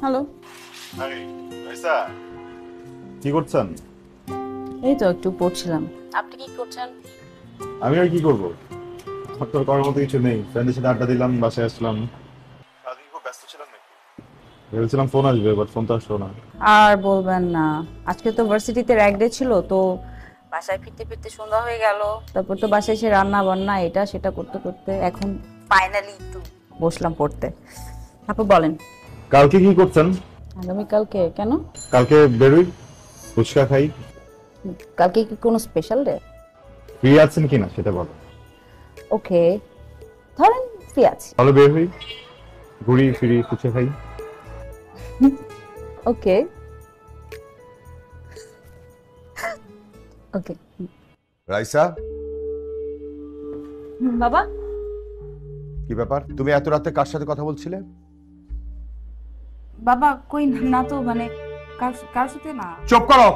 হ্যালো, কি করছেন? এই তো একটু পড়ছিলাম। আপনি কি করছেন? আমি আর কি করবো, হঠাৎ করার মতো কিছু নেই। ফ্রেন্ডের সাথে আড্ডা দিলাম, বাসায় আসলাম। ভেবেছিলাম ফোন আসবে, বাট ফোন তো আসলো না। আর বলবেন না, আজকে তো ভার্সিটিতে র্যাক ডে ছিল, তো বাসায় ফিরতে ফিরতে সন্ধ্যা হয়ে গেল। তারপর তো বাসায় এসে রান্না বান্না এটা সেটা করতে করতে এখন ফাইনালি একটু বসলাম পড়তে। আপু বলেন, কালকে কি করছেন? আগামীকালকে কেন? কালকে বেরোই, ফুচকা খাই। কালকে কি কোনো স্পেশাল ডে? ফ্রি আছেন কিনা সেটা বলো। ওকে, ধরেন ফ্রি আছি। তাহলে বের হই, ঘুরি ফিরি, ফুচকা খাই। ওকে ওকে। রাইসা, বাবা, কি ব্যাপার? তুমি এত রাতে কার সাথে কথা বলছিলে? বাবা কই না তো, মানে কার সাথে না। চুপ করো,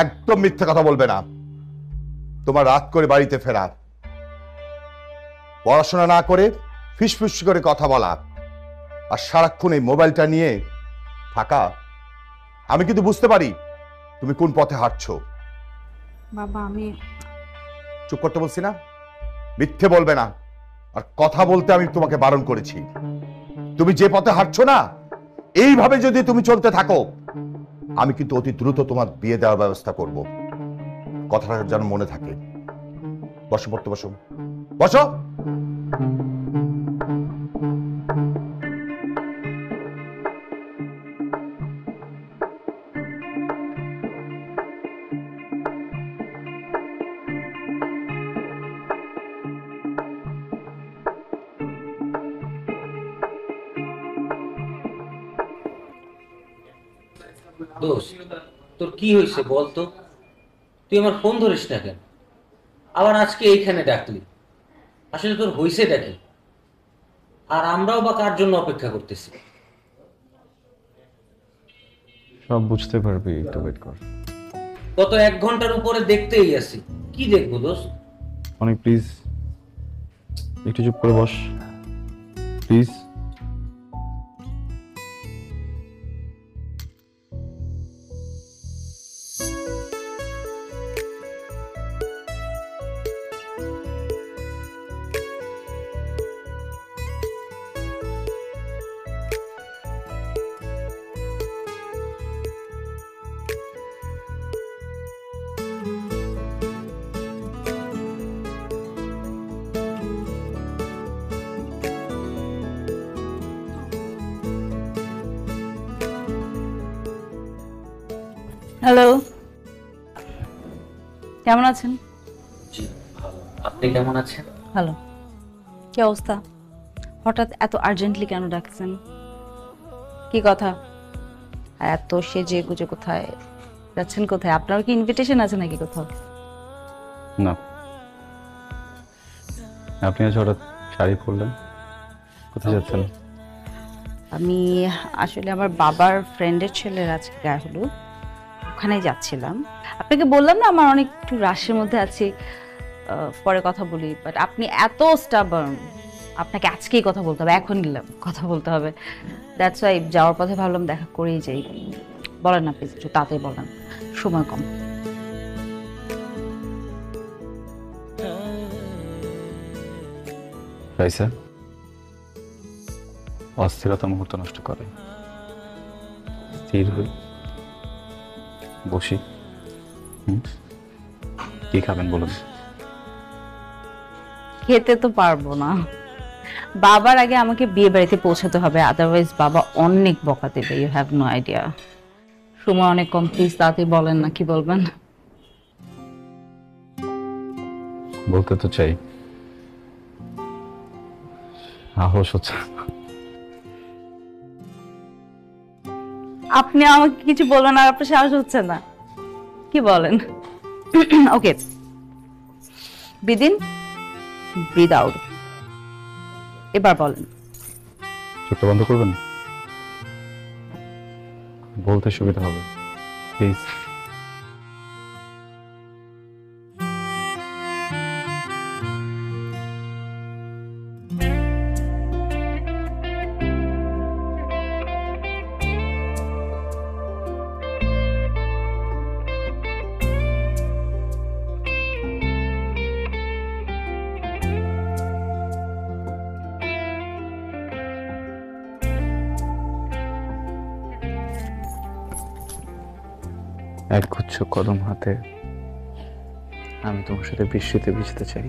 একদম মিথ্যে কথা বলবে না। তোমার রাত করে বাড়িতে ফেরা, পড়াশোনা না করে ফিসফিস করে কথা বলা, আর সারাক্ষণ এই মোবাইলটা নিয়ে থাকা। আমি কিন্তু বুঝতে পারি তুমি কোন পথে হাঁটছো। বাবা আমি চুপ করতে বলছি না? মিথ্যে বলবে না, আর কথা বলতে আমি তোমাকে বারণ করেছি। তুমি যে পথে হাঁটছো না, এইভাবে যদি তুমি চলতে থাকো, আমি কিন্তু অতি দ্রুত তোমার বিয়ে দেওয়ার ব্যবস্থা করব। কথাটা যেন মনে থাকে। বসো, পড়তে বসো, বসো। দোস্ত, তোর কি হয়েছে বলতো? তুই আমার ফোন ধরিস না কেন? আবার আজকে এইখানে ডাকলি, আসলে তোর হয়েছে ডাকি? আর আমরাও বা কার জন্য অপেক্ষা করতেছি? সব বুঝতে পারবি, একটু ওয়েট কর। গত 1 ঘন্টার উপরে দেখতেই আছি, কি দেখবো দোস্ত? অনেক প্লিজ একটু চুপ করে বস প্লিজ। হ্যালো, কেমন আছেন? আপনি কেমন আছেন? ভালো। কি অবস্থা? হঠাৎ এত আর্জেন্টলি কেন ডাকছেন? কি কথা? এত সেজে গুজে কোথায় যাচ্ছেন? কোথায়? আপনার কি ইনভিটেশন আছে নাকি কোথাও? না, আপনি আজ হঠাৎ শাড়ি পরলেন, কোথায় যাচ্ছেন? আমি আসলে আমার বাবার ফ্রেন্ডের ছেলের আজকে গায়ে হলুদ, ওখানে যাচ্ছিলাম। আপনাকে বললাম না আমার অনেক একটু রাশের মধ্যে আছি, পরে কথা বলি। বাট আপনি এত স্টাবার্ন, আপনাকে আজকেই কথা বলতে হবে, এখন কথা বলতে হবে। দ্যাটস ওয়াই যাওয়ার পথে ভাবলাম দেখা করেই যাই। বলেন না প্লিজ, একটু তাড়াতাড়ি বলেন, সময় কম। রাইসা, অস্থিরতা মুহূর্ত নষ্ট করে। স্থির হই, বসি। কি খাবেন বলুন? খেতে তো পারবো না, বাবার আগে আমাকে বিয়ে বাড়িতে পৌঁছাতে হবে, আদারওয়াইজ বাবা অনেক বকা দেবে। You have no idea. সময় অনেক কম, প্লিজ তাড়াতাড়ি বলেন না কি বলবেন। বলতে তো চাই, সাহস হচ্ছে। আপনি আমাকে কিছু বলবেন আর আপনার সাহস হচ্ছে না, কি বলেন? ওকে, ব্রিথ ইন, ব্রিথ আউট। এবার বলেন। চোখটা বন্ধ করবেন, বলতে সুবিধা হবে প্লিজ। এক গুচ্ছ কদম হাতে আমি তোমার সাথে বৃষ্টিতে ভিজতে চাই।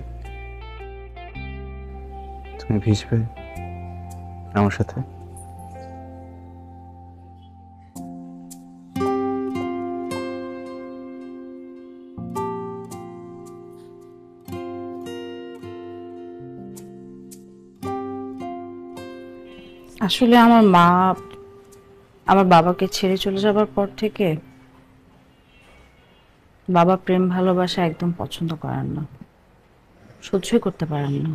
তুমি ভিজবে আমার সাথে? আসলে আমার মা আমার বাবাকে ছেড়ে চলে যাবার পর থেকে বাবা প্রেম ভালোবাসা একদম পছন্দ করেন না, সহ্যই করতে পারেন না।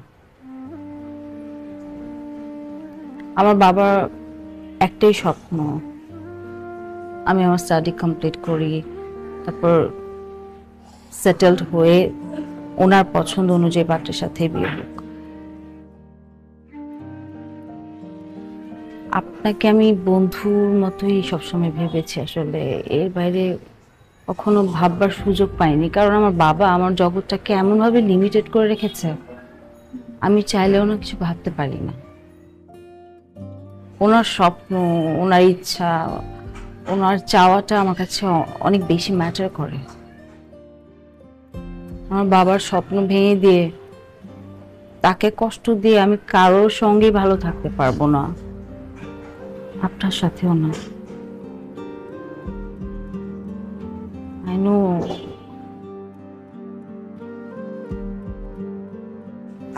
আমার বাবা একটাই স্বপ্ন, আমি আমার স্টাডি কমপ্লিট করি, তারপর সেটেলড হয়ে ওনার পছন্দ অনুযায়ী পাত্রের সাথে বিয়ে হোক। আপনাকে আমি বন্ধুর মতোই সবসময় ভেবেছি, আসলে এর বাইরে কখনো ভাববার সুযোগ পাইনি, কারণ আমার বাবা আমার জগৎটাকে এমনভাবে লিমিটেড করে রেখেছে, আমি চাইলেও না কিছু ভাবতে পারি না। ওনার স্বপ্ন, ওনার ইচ্ছা, ওনার চাওয়াটা আমার কাছে অনেক বেশি ম্যাটার করে। আমার বাবার স্বপ্ন ভেঙে দিয়ে, তাকে কষ্ট দিয়ে আমি কারোর সঙ্গে ভালো থাকতে পারবো না, আপনার সাথেও না। I know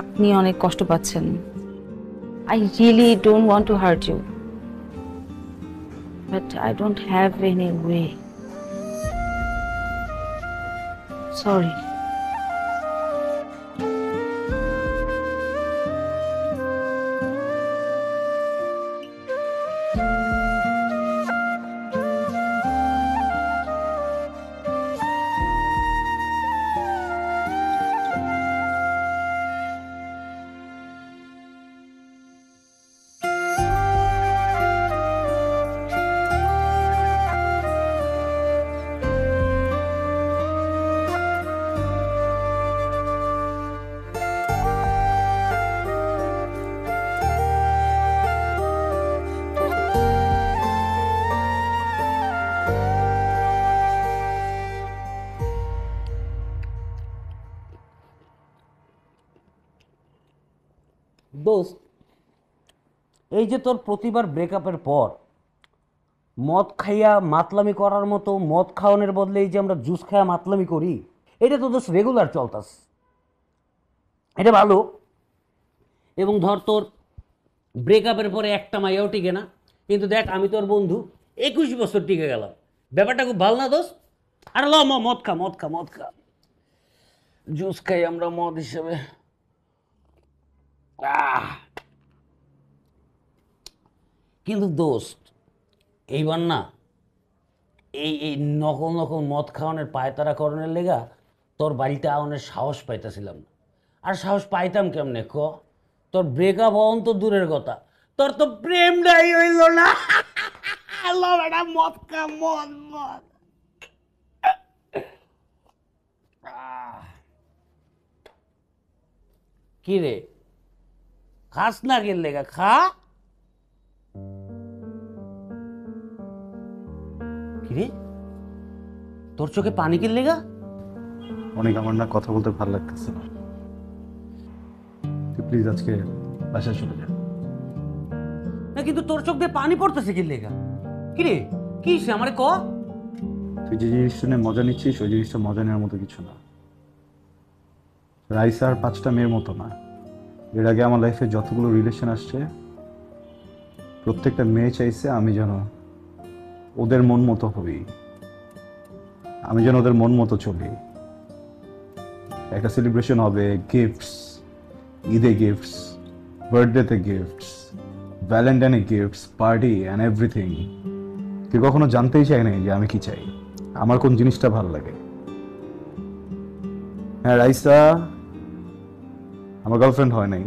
আপনি অনেক কষ্ট পাচ্ছেন। I really don't want to hurt you, but I don't have any way. Sorry. দোস্ত, এই যে তোর প্রতিবার ব্রেকআপের পর মদ খাইয়া মাতলামি করার মতো মদ খাওয়ানোর বদলে এই যে আমরা জুস খাইয়া মাতলামি করি, এটা তো দোস্ত রেগুলার চলতাস। এটা ভালো। এবং ধর তোর ব্রেকআপের পরে একটা মাইয়াও টিকে না, কিন্তু দেখ আমি তোর বন্ধু 21 বছর টিকে গেলাম। ব্যাপারটা খুব ভালো না দোস্ত? আর ল মদ খা, মদ খা, মদ খা, জুস খাই আমরা মদ হিসেবে। কিন্তু দোস্ত, এইবার না এই নকল নকল মদ খাওয়ানোর পায়তারা করণের লেগা তোর বাড়িতে আওয়ানোর সাহস পাইতেছিলাম না। আর সাহস পাইতাম কেমনে ক? তোর ব্রেকআপ হওয়ান তো দূরের কথা, তোর তো প্রেমটাই হইল না। মদ খা, মদ মদ। কি রে, খাস না গেল লেগা? খা। কিরে, তোর চোখে পানি কিল লেগা? অনেক আমার না কথা বলতে ভালো লাগতেছে না, তুই প্লিজ আজকে বাসায় চলে যা। না কিন্তু তোর চোখ দিয়ে পানি পড়তেছে কি লেগা? কিরে কি সে আমারে ক? তুই যে জিনিসটা নিয়ে মজা নিচ্ছিস ওই জিনিসটা মজা নেওয়ার মতো কিছু না। রাইসা আর 5টা মেয়ের মতো না। এর আগে আমার লাইফে যতগুলো রিলেশন আসছে প্রত্যেকটা মেয়ে চাইছে আমি যেন ওদের মন মতো হই, আমি যেন ওদের মন মতো চলি। একটা সেলিব্রেশন হবে, গিফটস, ঈদে গিফটস, বার্থডেতে গিফটস, ভ্যালেন্টাইনে গিফটস, পার্টি অ্যান্ড এভরিথিং। তুই কখনো জানতেই চাই নাই যে আমি কি চাই, আমার কোন জিনিসটা ভালো লাগে। হ্যাঁ, রাইসা আমার গার্লফ্রেন্ড হয় নাই,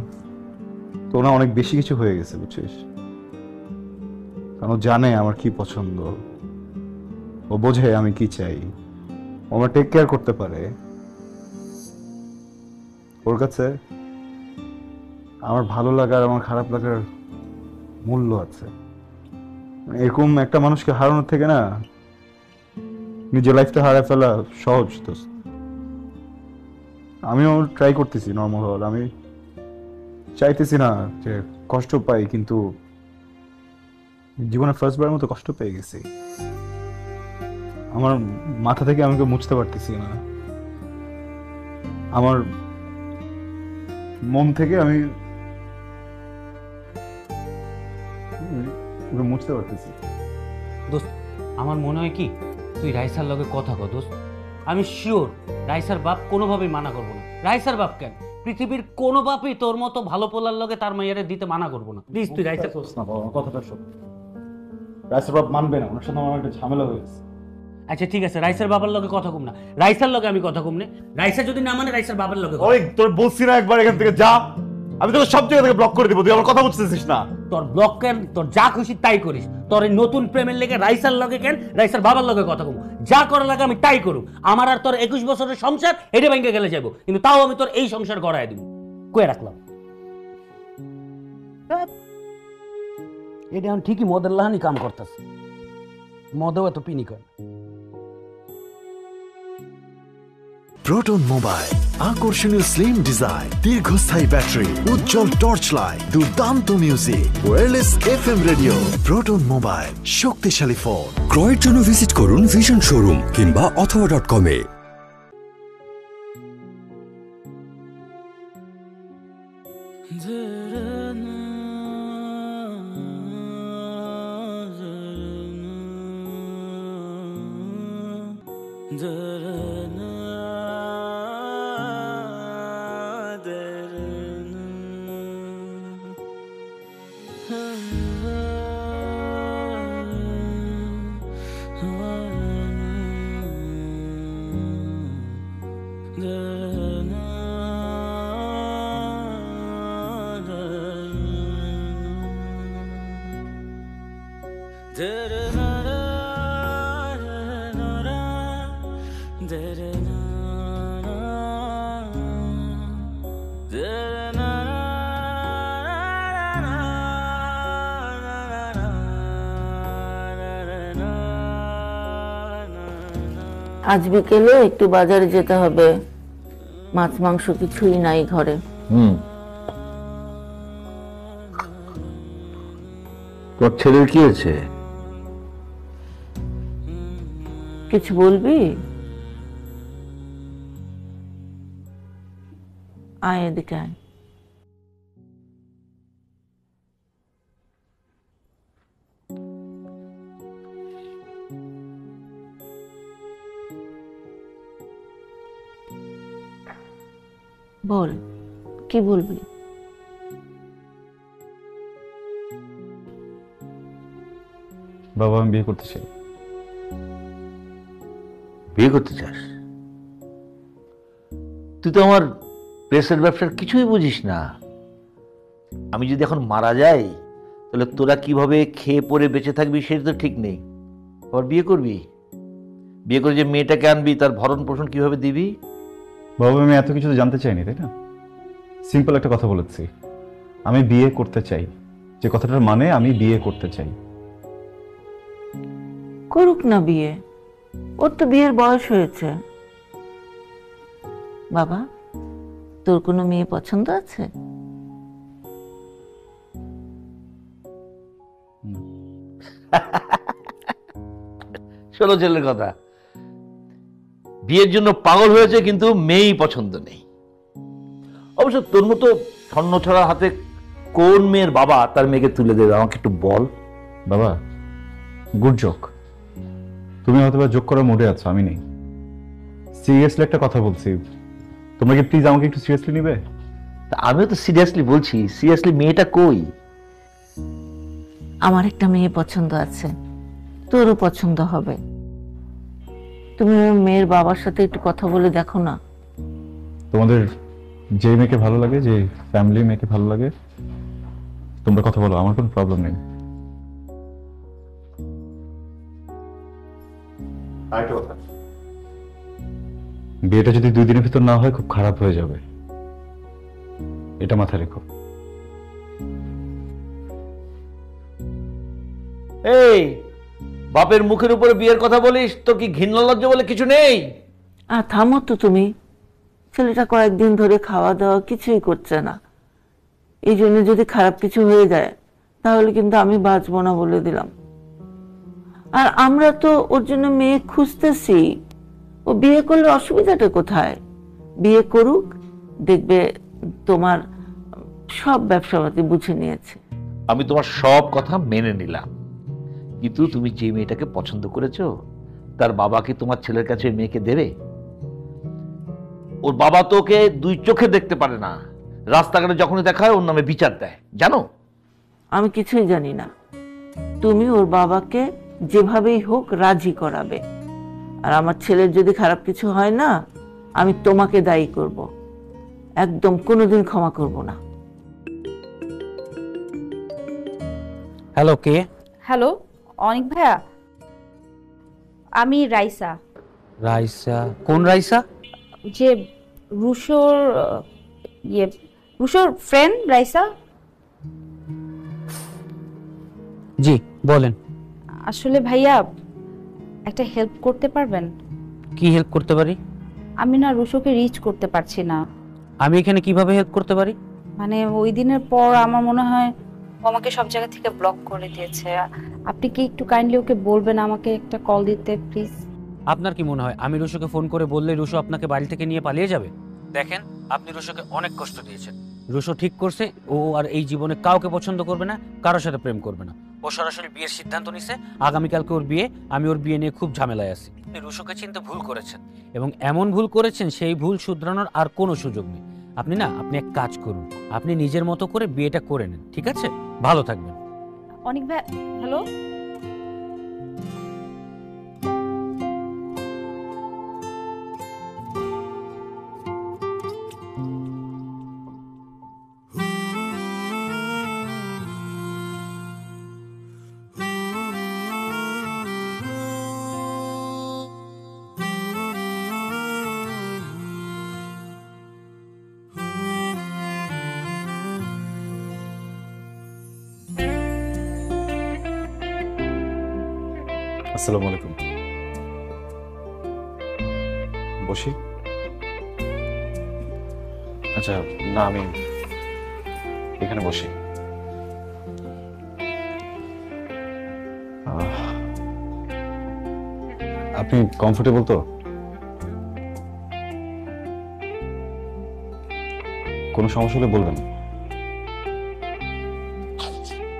তো না অনেক বেশি কিছু হয়ে গেছে বুঝছিস। কারণ ও জানে আমার কি পছন্দ, ও বোঝে আমি কি চাই, ও আমার টেক কেয়ার করতে পারে। ওর কাছে আমার ভালো লাগার আমার খারাপ লাগার মূল্য আছে। এরকম একটা মানুষকে হারানোর থেকে না নিজের লাইফটা হারায় ফেলা সহজ। তো আমিও ট্রাই করতেছি নর্মাল হওয়ার, আমি চাইতেছি না যে কষ্ট পাই, কিন্তু জীবনে ফার্স্ট বারের মতো কষ্ট পেয়ে গেছি। আমার মাথা থেকে আমাকে মুছতে পারতেছি না, আমার মন থেকে আমি মুছতে পারতেছি। দোস্ত আমার মনে হয় কি তুই রাইসার লগে কথা কর দোস্ত। আমি শিওর রাইসার বাপ কোনোভাবেই মানা করবো না। রাইসার বাপ কেন, পৃথিবীর কোনো বাপই তোর মতো ভালো পোলার লগে তার মাইয়ারে দিতে মানা করবো না। প্লিজ তুই রাইসার না বাবা, কথাটা শোন। রাইসের বাপ মানবে না, ওনার সাথে আমার একটা ঝামেলা হয়ে গেছে। আচ্ছা ঠিক আছে, রাইসার বাবার লগে কথা কম না, রাইসার লগে আমি কথা কম না। রাইসা যদি না মানে রাইসার বাবার লগে। ওই তোর বলছি না একবার এখান থেকে যা, আমি তোকে সব জায়গা থেকে ব্লক করে দিব, তুই আমার কথা বুঝতেছিস না? তোর ব্লক কেন, তোর যা খুশি তাই করিস। তোর এই নতুন প্রেমের লেগে রাইসার লগে কেন, রাইসার বাবার লগে কথা কম, যা করা লাগে আমি তাই করুম। আমার আর তোর 21 বছরের সংসার এটা ভেঙে গেলে যাবো, কিন্তু তাও আমি তোর এই সংসার গড়ায় দিব। কয়ে রাখলাম এটা এখন ঠিকই মদের লাহানি কাম করতেছে, মদেও এত পিনি করে। প্রোটন মোবাইল, আকর্ষণীয় স্লিম ডিজাইন, দীর্ঘস্থায়ী ব্যাটারি, উজ্জ্বল টর্চ লাইট, দুর্দান্ত music, wireless FM radio. Proton mobile, শক্তিশালী ফোন। ক্রয়ের জন্য ভিজিট করুন ভিশন শোরুম কিংবা অথবা.com-এ। আজ বিকেলে একটু বাজারে যেতে হবে, মাছ মাংস কিছুই নাই ঘরে। তোর ছেলের কি হয়েছে? কিছু বলবি? আয় এদিকে আয়। বল, কি বলবি? বাবা আমি বিয়ে করতে চাই। বিয়ে করতে চাস? তুই তো আমার প্রেসের ব্যবসার কিছুই বুঝিস না। আমি যদি এখন মারা যাই তাহলে তোরা কিভাবে খেয়ে পরে বেঁচে থাকবি সেটা তো ঠিক নেই। আবার বিয়ে করবি, বিয়ে করে যে মেয়েটাকে আনবি তার ভরণ পোষণ কিভাবে দিবি? বাবা আমি এত কিছু তো জানতে চাইনি, তাই না? সিম্পল একটা কথা বলেছি, আমি বিয়ে করতে চাই। যে কথাটার মানে আমি বিয়ে করতে চাই। করুক না বিয়ে, ওর তো বিয়ের বয়স হয়েছে। বাবা, তোর কোনো মেয়ে পছন্দ আছে? ষোলো ছেলের কথা, বিয়ের জন্য পাগল হয়েছে কিন্তু মেয়েই পছন্দ নেই। অবশ্য তোর মতো স্বর্ণ ছড়ার হাতে কোন মেয়ের বাবা তার মেয়েকে তুলে দেবে আমাকে একটু বল। বাবা গুড জোক, তুমি হয়তো বা জোক করার মুডে আছো, আমি নেই। সিরিয়াসলি একটা কথা বলছি, তোমরা কি প্লিজ আমাকে একটু সিরিয়াসলি নিবে? আমিও তো সিরিয়াসলি বলছি, সিরিয়াসলি মেয়েটা কই? আমার একটা মেয়ে পছন্দ আছে, তোরও পছন্দ হবে। তুমি ওর মেয়ের বাবার সাথে একটু কথা বলে দেখো না। তোমাদের যে মেয়েকে ভালো লাগে, যে ফ্যামিলি মেয়েকে ভালো লাগে, তোমরা কথা বলো, আমার কোনো প্রবলেম নেই। বিয়েটা যদি 2 দিনের ভিতর না হয় খুব খারাপ হয়ে যাবে, এটা মাথায় রেখো। এই বাপের মুখের উপরে বিয়ের কথা বলিস, তো কি ঘৃণা লজ্জা বলে কিছু নেই? থামো তো তুমি। ছেলেটা কয়েকদিন ধরে খাওয়া দাওয়া কিছুই করছে না, এই জন্য যদি খারাপ কিছু হয়ে যায় তাহলে কিন্তু আমি বাঁচবো না বলে দিলাম। আর আমরা তো ওর জন্য মেয়ে খুঁজতেছি, ও বিয়ে করলে অসুবিধাটা কোথায়? বিয়ে করুক, দেখবে তোমার সব ব্যবসাপাতি বুঝে নিয়েছে। আমি তোমার সব কথা মেনে নিলাম, কিন্তু তুমি যে মেয়েটাকে পছন্দ করেছো তার বাবা কি তোমার ছেলের কাছে মেয়েকে দেবে? ওর বাবা তো ওকে 2 চোখে দেখতে পারে না, রাস্তাঘাটে যখনই দেখা হয় ওর নামে বিচার দেয়, জানো? আমি কিছুই জানি না, তুমি ওর বাবাকে যেভাবেই হোক রাজি করাবে। আর আমার ছেলের যদি খারাপ কিছু হয় না, আমি তোমাকে দায়ী করব, একদম কোনোদিন ক্ষমা করব না। হ্যালো, কে? হ্যালো অনিক ভাইয়া, আমি রাইসা। রাইসা? কোন রাইসা? যে রুশোর রুশোর ফ্রেন্ড রাইসা। জি বলেন। আসলে ভাইয়া একটা হেল্প করতে পারবেন? কি হেল্প করতে পারি? আমি না রুশোকে রিচ করতে পারছি না। আমি এখানে কিভাবে হেল্প করতে পারি? মানে ওই দিনের পর আমার মনে হয় ও আমাকে সব জায়গা থেকে ব্লক করে দিয়েছে। আপনি কি একটু কাইন্ডলি ওকে বলবেন আমাকে একটা কল দিতে প্লিজ? আপনার কি মনে হয় আমি রুশোকে ফোন করে বললে রুশো আপনাকে বাড়ি থেকে নিয়ে পালিয়ে যাবে? দেখেন, আপনি রুশোকে অনেক কষ্ট দিয়েছেন। রুশো ঠিক করছে ও আর এই জীবনে কাউকে পছন্দ করবে না, কারোর সাথে প্রেম করবে না। ও সরাসরি বিয়ের সিদ্ধান্ত নিছে। আগামীকালকে ওর বিয়ে। আমি ওর বিয়ে নিয়ে খুব ঝামেলায় আছি। আপনি রুশোকে চিনতে ভুল করেছেন, এবং এমন ভুল করেছেন সেই ভুল শুধরানোর আর কোনো সুযোগ নেই। আপনি এক কাজ করুন, আপনি নিজের মতো করে বিয়েটা করে নেন, ঠিক আছে? ভালো থাকবেন। অনিক ভাই, হ্যালো। আসসালামু আলাইকুম। বসি? আচ্ছা, না আমি এখানে বসি। আপনি কমফোর্টেবল তো? কোনো সমস্যা হলে বলবেন।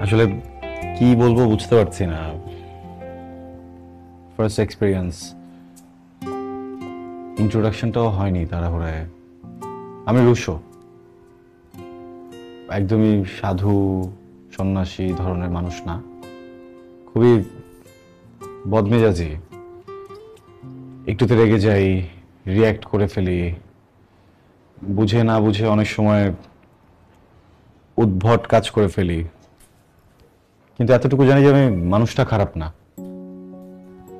আসলে কি বলবো বুঝতে পারছি না। ফার্স্ট এক্সপিরিয়েন্স, ইন্ট্রোডাকশনটাও হয়নি তাড়াহুড়ায়। আমি রুশো, একদমই সাধু সন্ন্যাসী ধরনের মানুষ না, খুবই বদমেজাজি। একটুতে রেগে যাই, রিয়্যাক্ট করে ফেলি, বুঝে না বুঝে অনেক সময় উদ্ভট কাজ করে ফেলি। কিন্তু এতটুকু জানি যে আমি মানুষটা খারাপ না।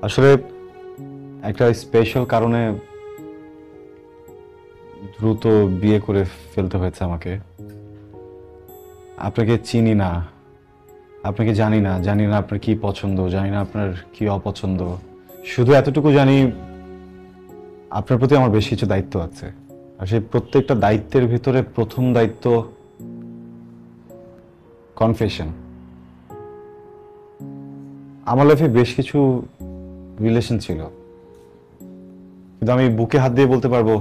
আসলে একটা স্পেশাল কারণে দ্রুত বিয়ে করে ফেলতে হয়েছে আমাকে। আপনাকে চিনি না, আপনাকে জানি না আপনার কি পছন্দ, জানি না আপনার কি অপছন্দ। শুধু এতটুকু জানি আপনার প্রতি আমার বেশ কিছু দায়িত্ব আছে। আর সেই প্রত্যেকটা দায়িত্বের ভিতরে প্রথম দায়িত্ব কনফেশন। আমার লাইফে বেশ কিছু রিলেশন ছিল, কিন্তু আমি বুকে হাত দিয়ে বলতে পারবো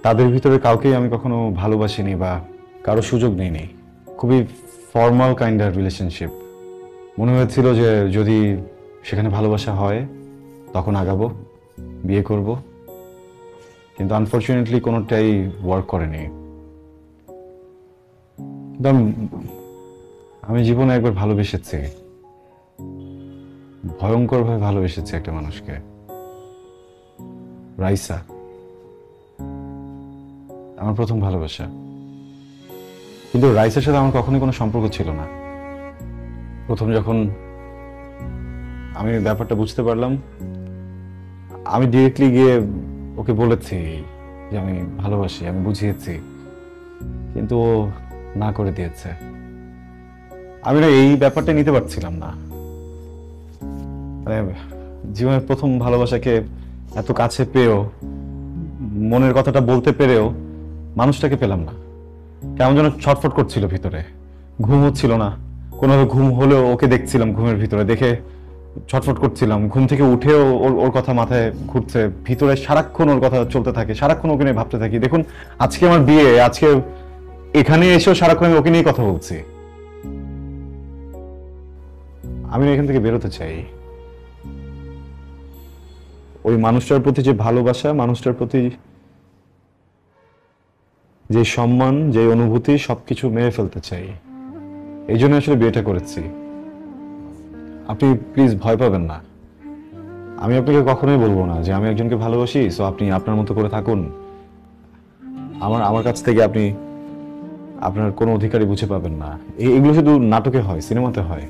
তাদের ভিতরে কাউকেই আমি কখনো ভালোবাসিনি বা কারো সুযোগ নিইনি। খুবই ফর্মাল কাইন্ড অফ রিলেশনশিপ। মনে হয়েছিল যে যদি সেখানে ভালোবাসা হয় তখন আগাবো, বিয়ে করব, কিন্তু আনফর্চুনেটলি কোনোটাই ওয়ার্ক করেনি। কিন্তু আমি জীবনে একবার ভালোবেসেছি, ভয়ঙ্করভাবে ভালোবেসেছি একটা মানুষকে, রাইসা। আমার প্রথম ভালোবাসা। কিন্তু রাইসার সাথে আমার কখনোই কোনো সম্পর্ক ছিল না। প্রথম যখন আমি ব্যাপারটা বুঝতে পারলাম, আমি ডিরেক্টলি গিয়ে ওকে বলেছি যে আমি ভালোবাসি, আমি বুঝিয়েছি, কিন্তু ও না করে দিয়েছে। আমি না এই ব্যাপারটা নিতে পারছিলাম না। মানে জীবনের প্রথম ভালোবাসাকে এত কাছে পেয়েও, মনের কথাটা বলতে পেরেও মানুষটাকে পেলাম না। কেমন যেন ছটফট করছিল ভিতরে, ঘুম হচ্ছিল না। কোনোভাবে ঘুম হলেও ওকে দেখছিলাম, ঘুমের ভিতরে দেখে ছটফট করছিলাম। ঘুম থেকে উঠেও ওর কথা মাথায় ঘুরছে, ভিতরে সারাক্ষণ ওর কথা চলতে থাকে, সারাক্ষণ ওকে নিয়ে ভাবতে থাকি। দেখুন আজকে আমার বিয়ে, আজকে এখানে এসেও সারাক্ষণ আমি ওকে নিয়ে কথা বলছি। আমি এখান থেকে বেরোতে চাই। ওই মানুষটার প্রতি যে ভালোবাসা, মানুষটার প্রতি যে সম্মান, যে অনুভূতি, সবকিছু মেরে ফেলতে চাই। এই জন্য আসলে বিয়েটা করেছি। আপনি প্লিজ ভয় পাবেন না। আমি আপনাকে কখনোই বলবো না যে আমি একজনকে ভালোবাসি, সো আপনি আপনার মতো করে থাকুন। আমার কাছ থেকে আপনি আপনার কোনো অধিকারই বুঝে পাবেন না। এগুলো শুধু নাটকে হয়, সিনেমাতে হয়।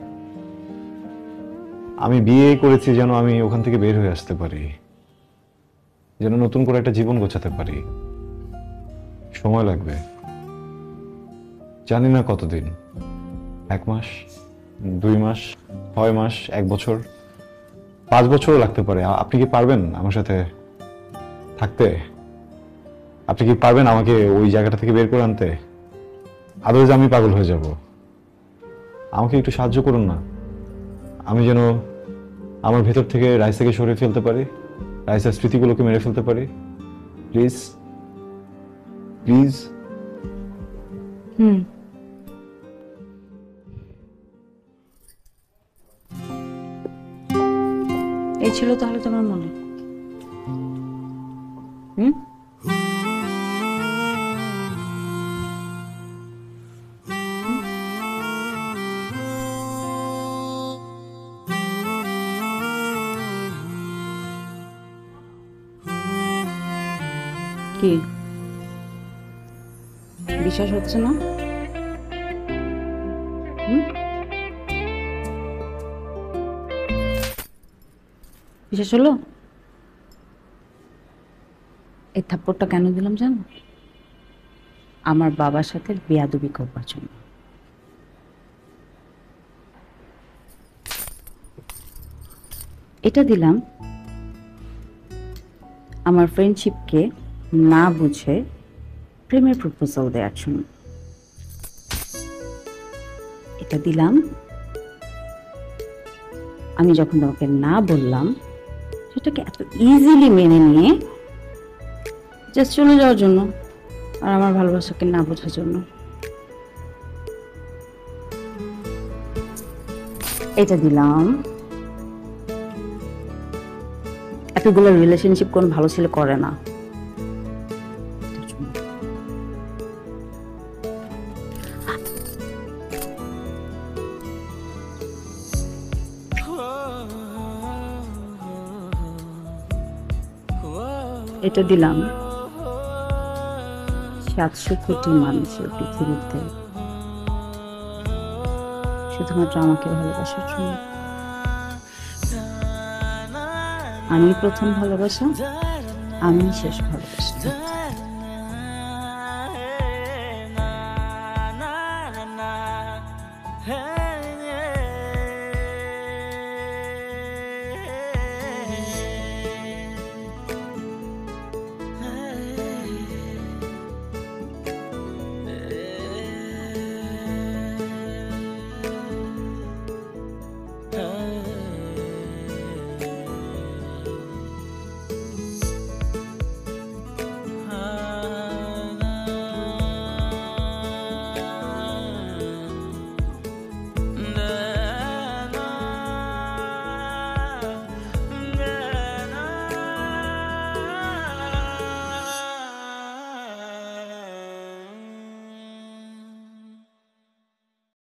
আমি বিয়ে করেছি যেন আমি ওখান থেকে বের হয়ে আসতে পারি, যেন নতুন করে একটা জীবন গোছাতে পারি। সময় লাগবে, জানি না কতদিন, 1 মাস, 2 মাস, 6 মাস, 1 বছর, 5 বছরও লাগতে পারে। আপনি কি পারবেন আমার সাথে থাকতে? আপনি কি পারবেন আমাকে ওই জায়গাটা থেকে বের করে আনতে? আদৌ আমি পাগল হয়ে যাব। আমাকে একটু সাহায্য করুন না, আমি যেন আমার ভেতর থেকে রাইসাকে সরিয়ে ফেলতে পারি, রাইসার স্মৃতিগুলোকে মেরে ফেলতে পারি। Please please. এই ছিল তাহলে তোমার মনে? কি বিশ্বাস হচ্ছে না? বিশ্বাস হলো? এই থাপ্পড়টা কেন দিলাম জানো? আমার বাবার সাথে বেয়াদবি করবার জন্য। এটা দিলাম আমার ফ্রেন্ডশিপকে না বুঝে প্রেমের প্রপোজাল দেওয়ার জন্য। এটা দিলাম আমি যখন তোমাকে না বললাম সেটাকে এত ইজিলি মেনে নিয়ে জাস্ট চলে যাওয়ার জন্য, আর আমার ভালোবাসাকে না বোঝার জন্য। এটা দিলাম এতগুলো রিলেশনশিপ কোন ভালো ছেলে করে না। এটা দিলাম 700 কোটি মানুষের পৃথিবীতে শুধুমাত্র আমাকে ভালোবাসার জন্য। আমি প্রথম ভালোবাসা, আমি শেষ ভালোবাসা।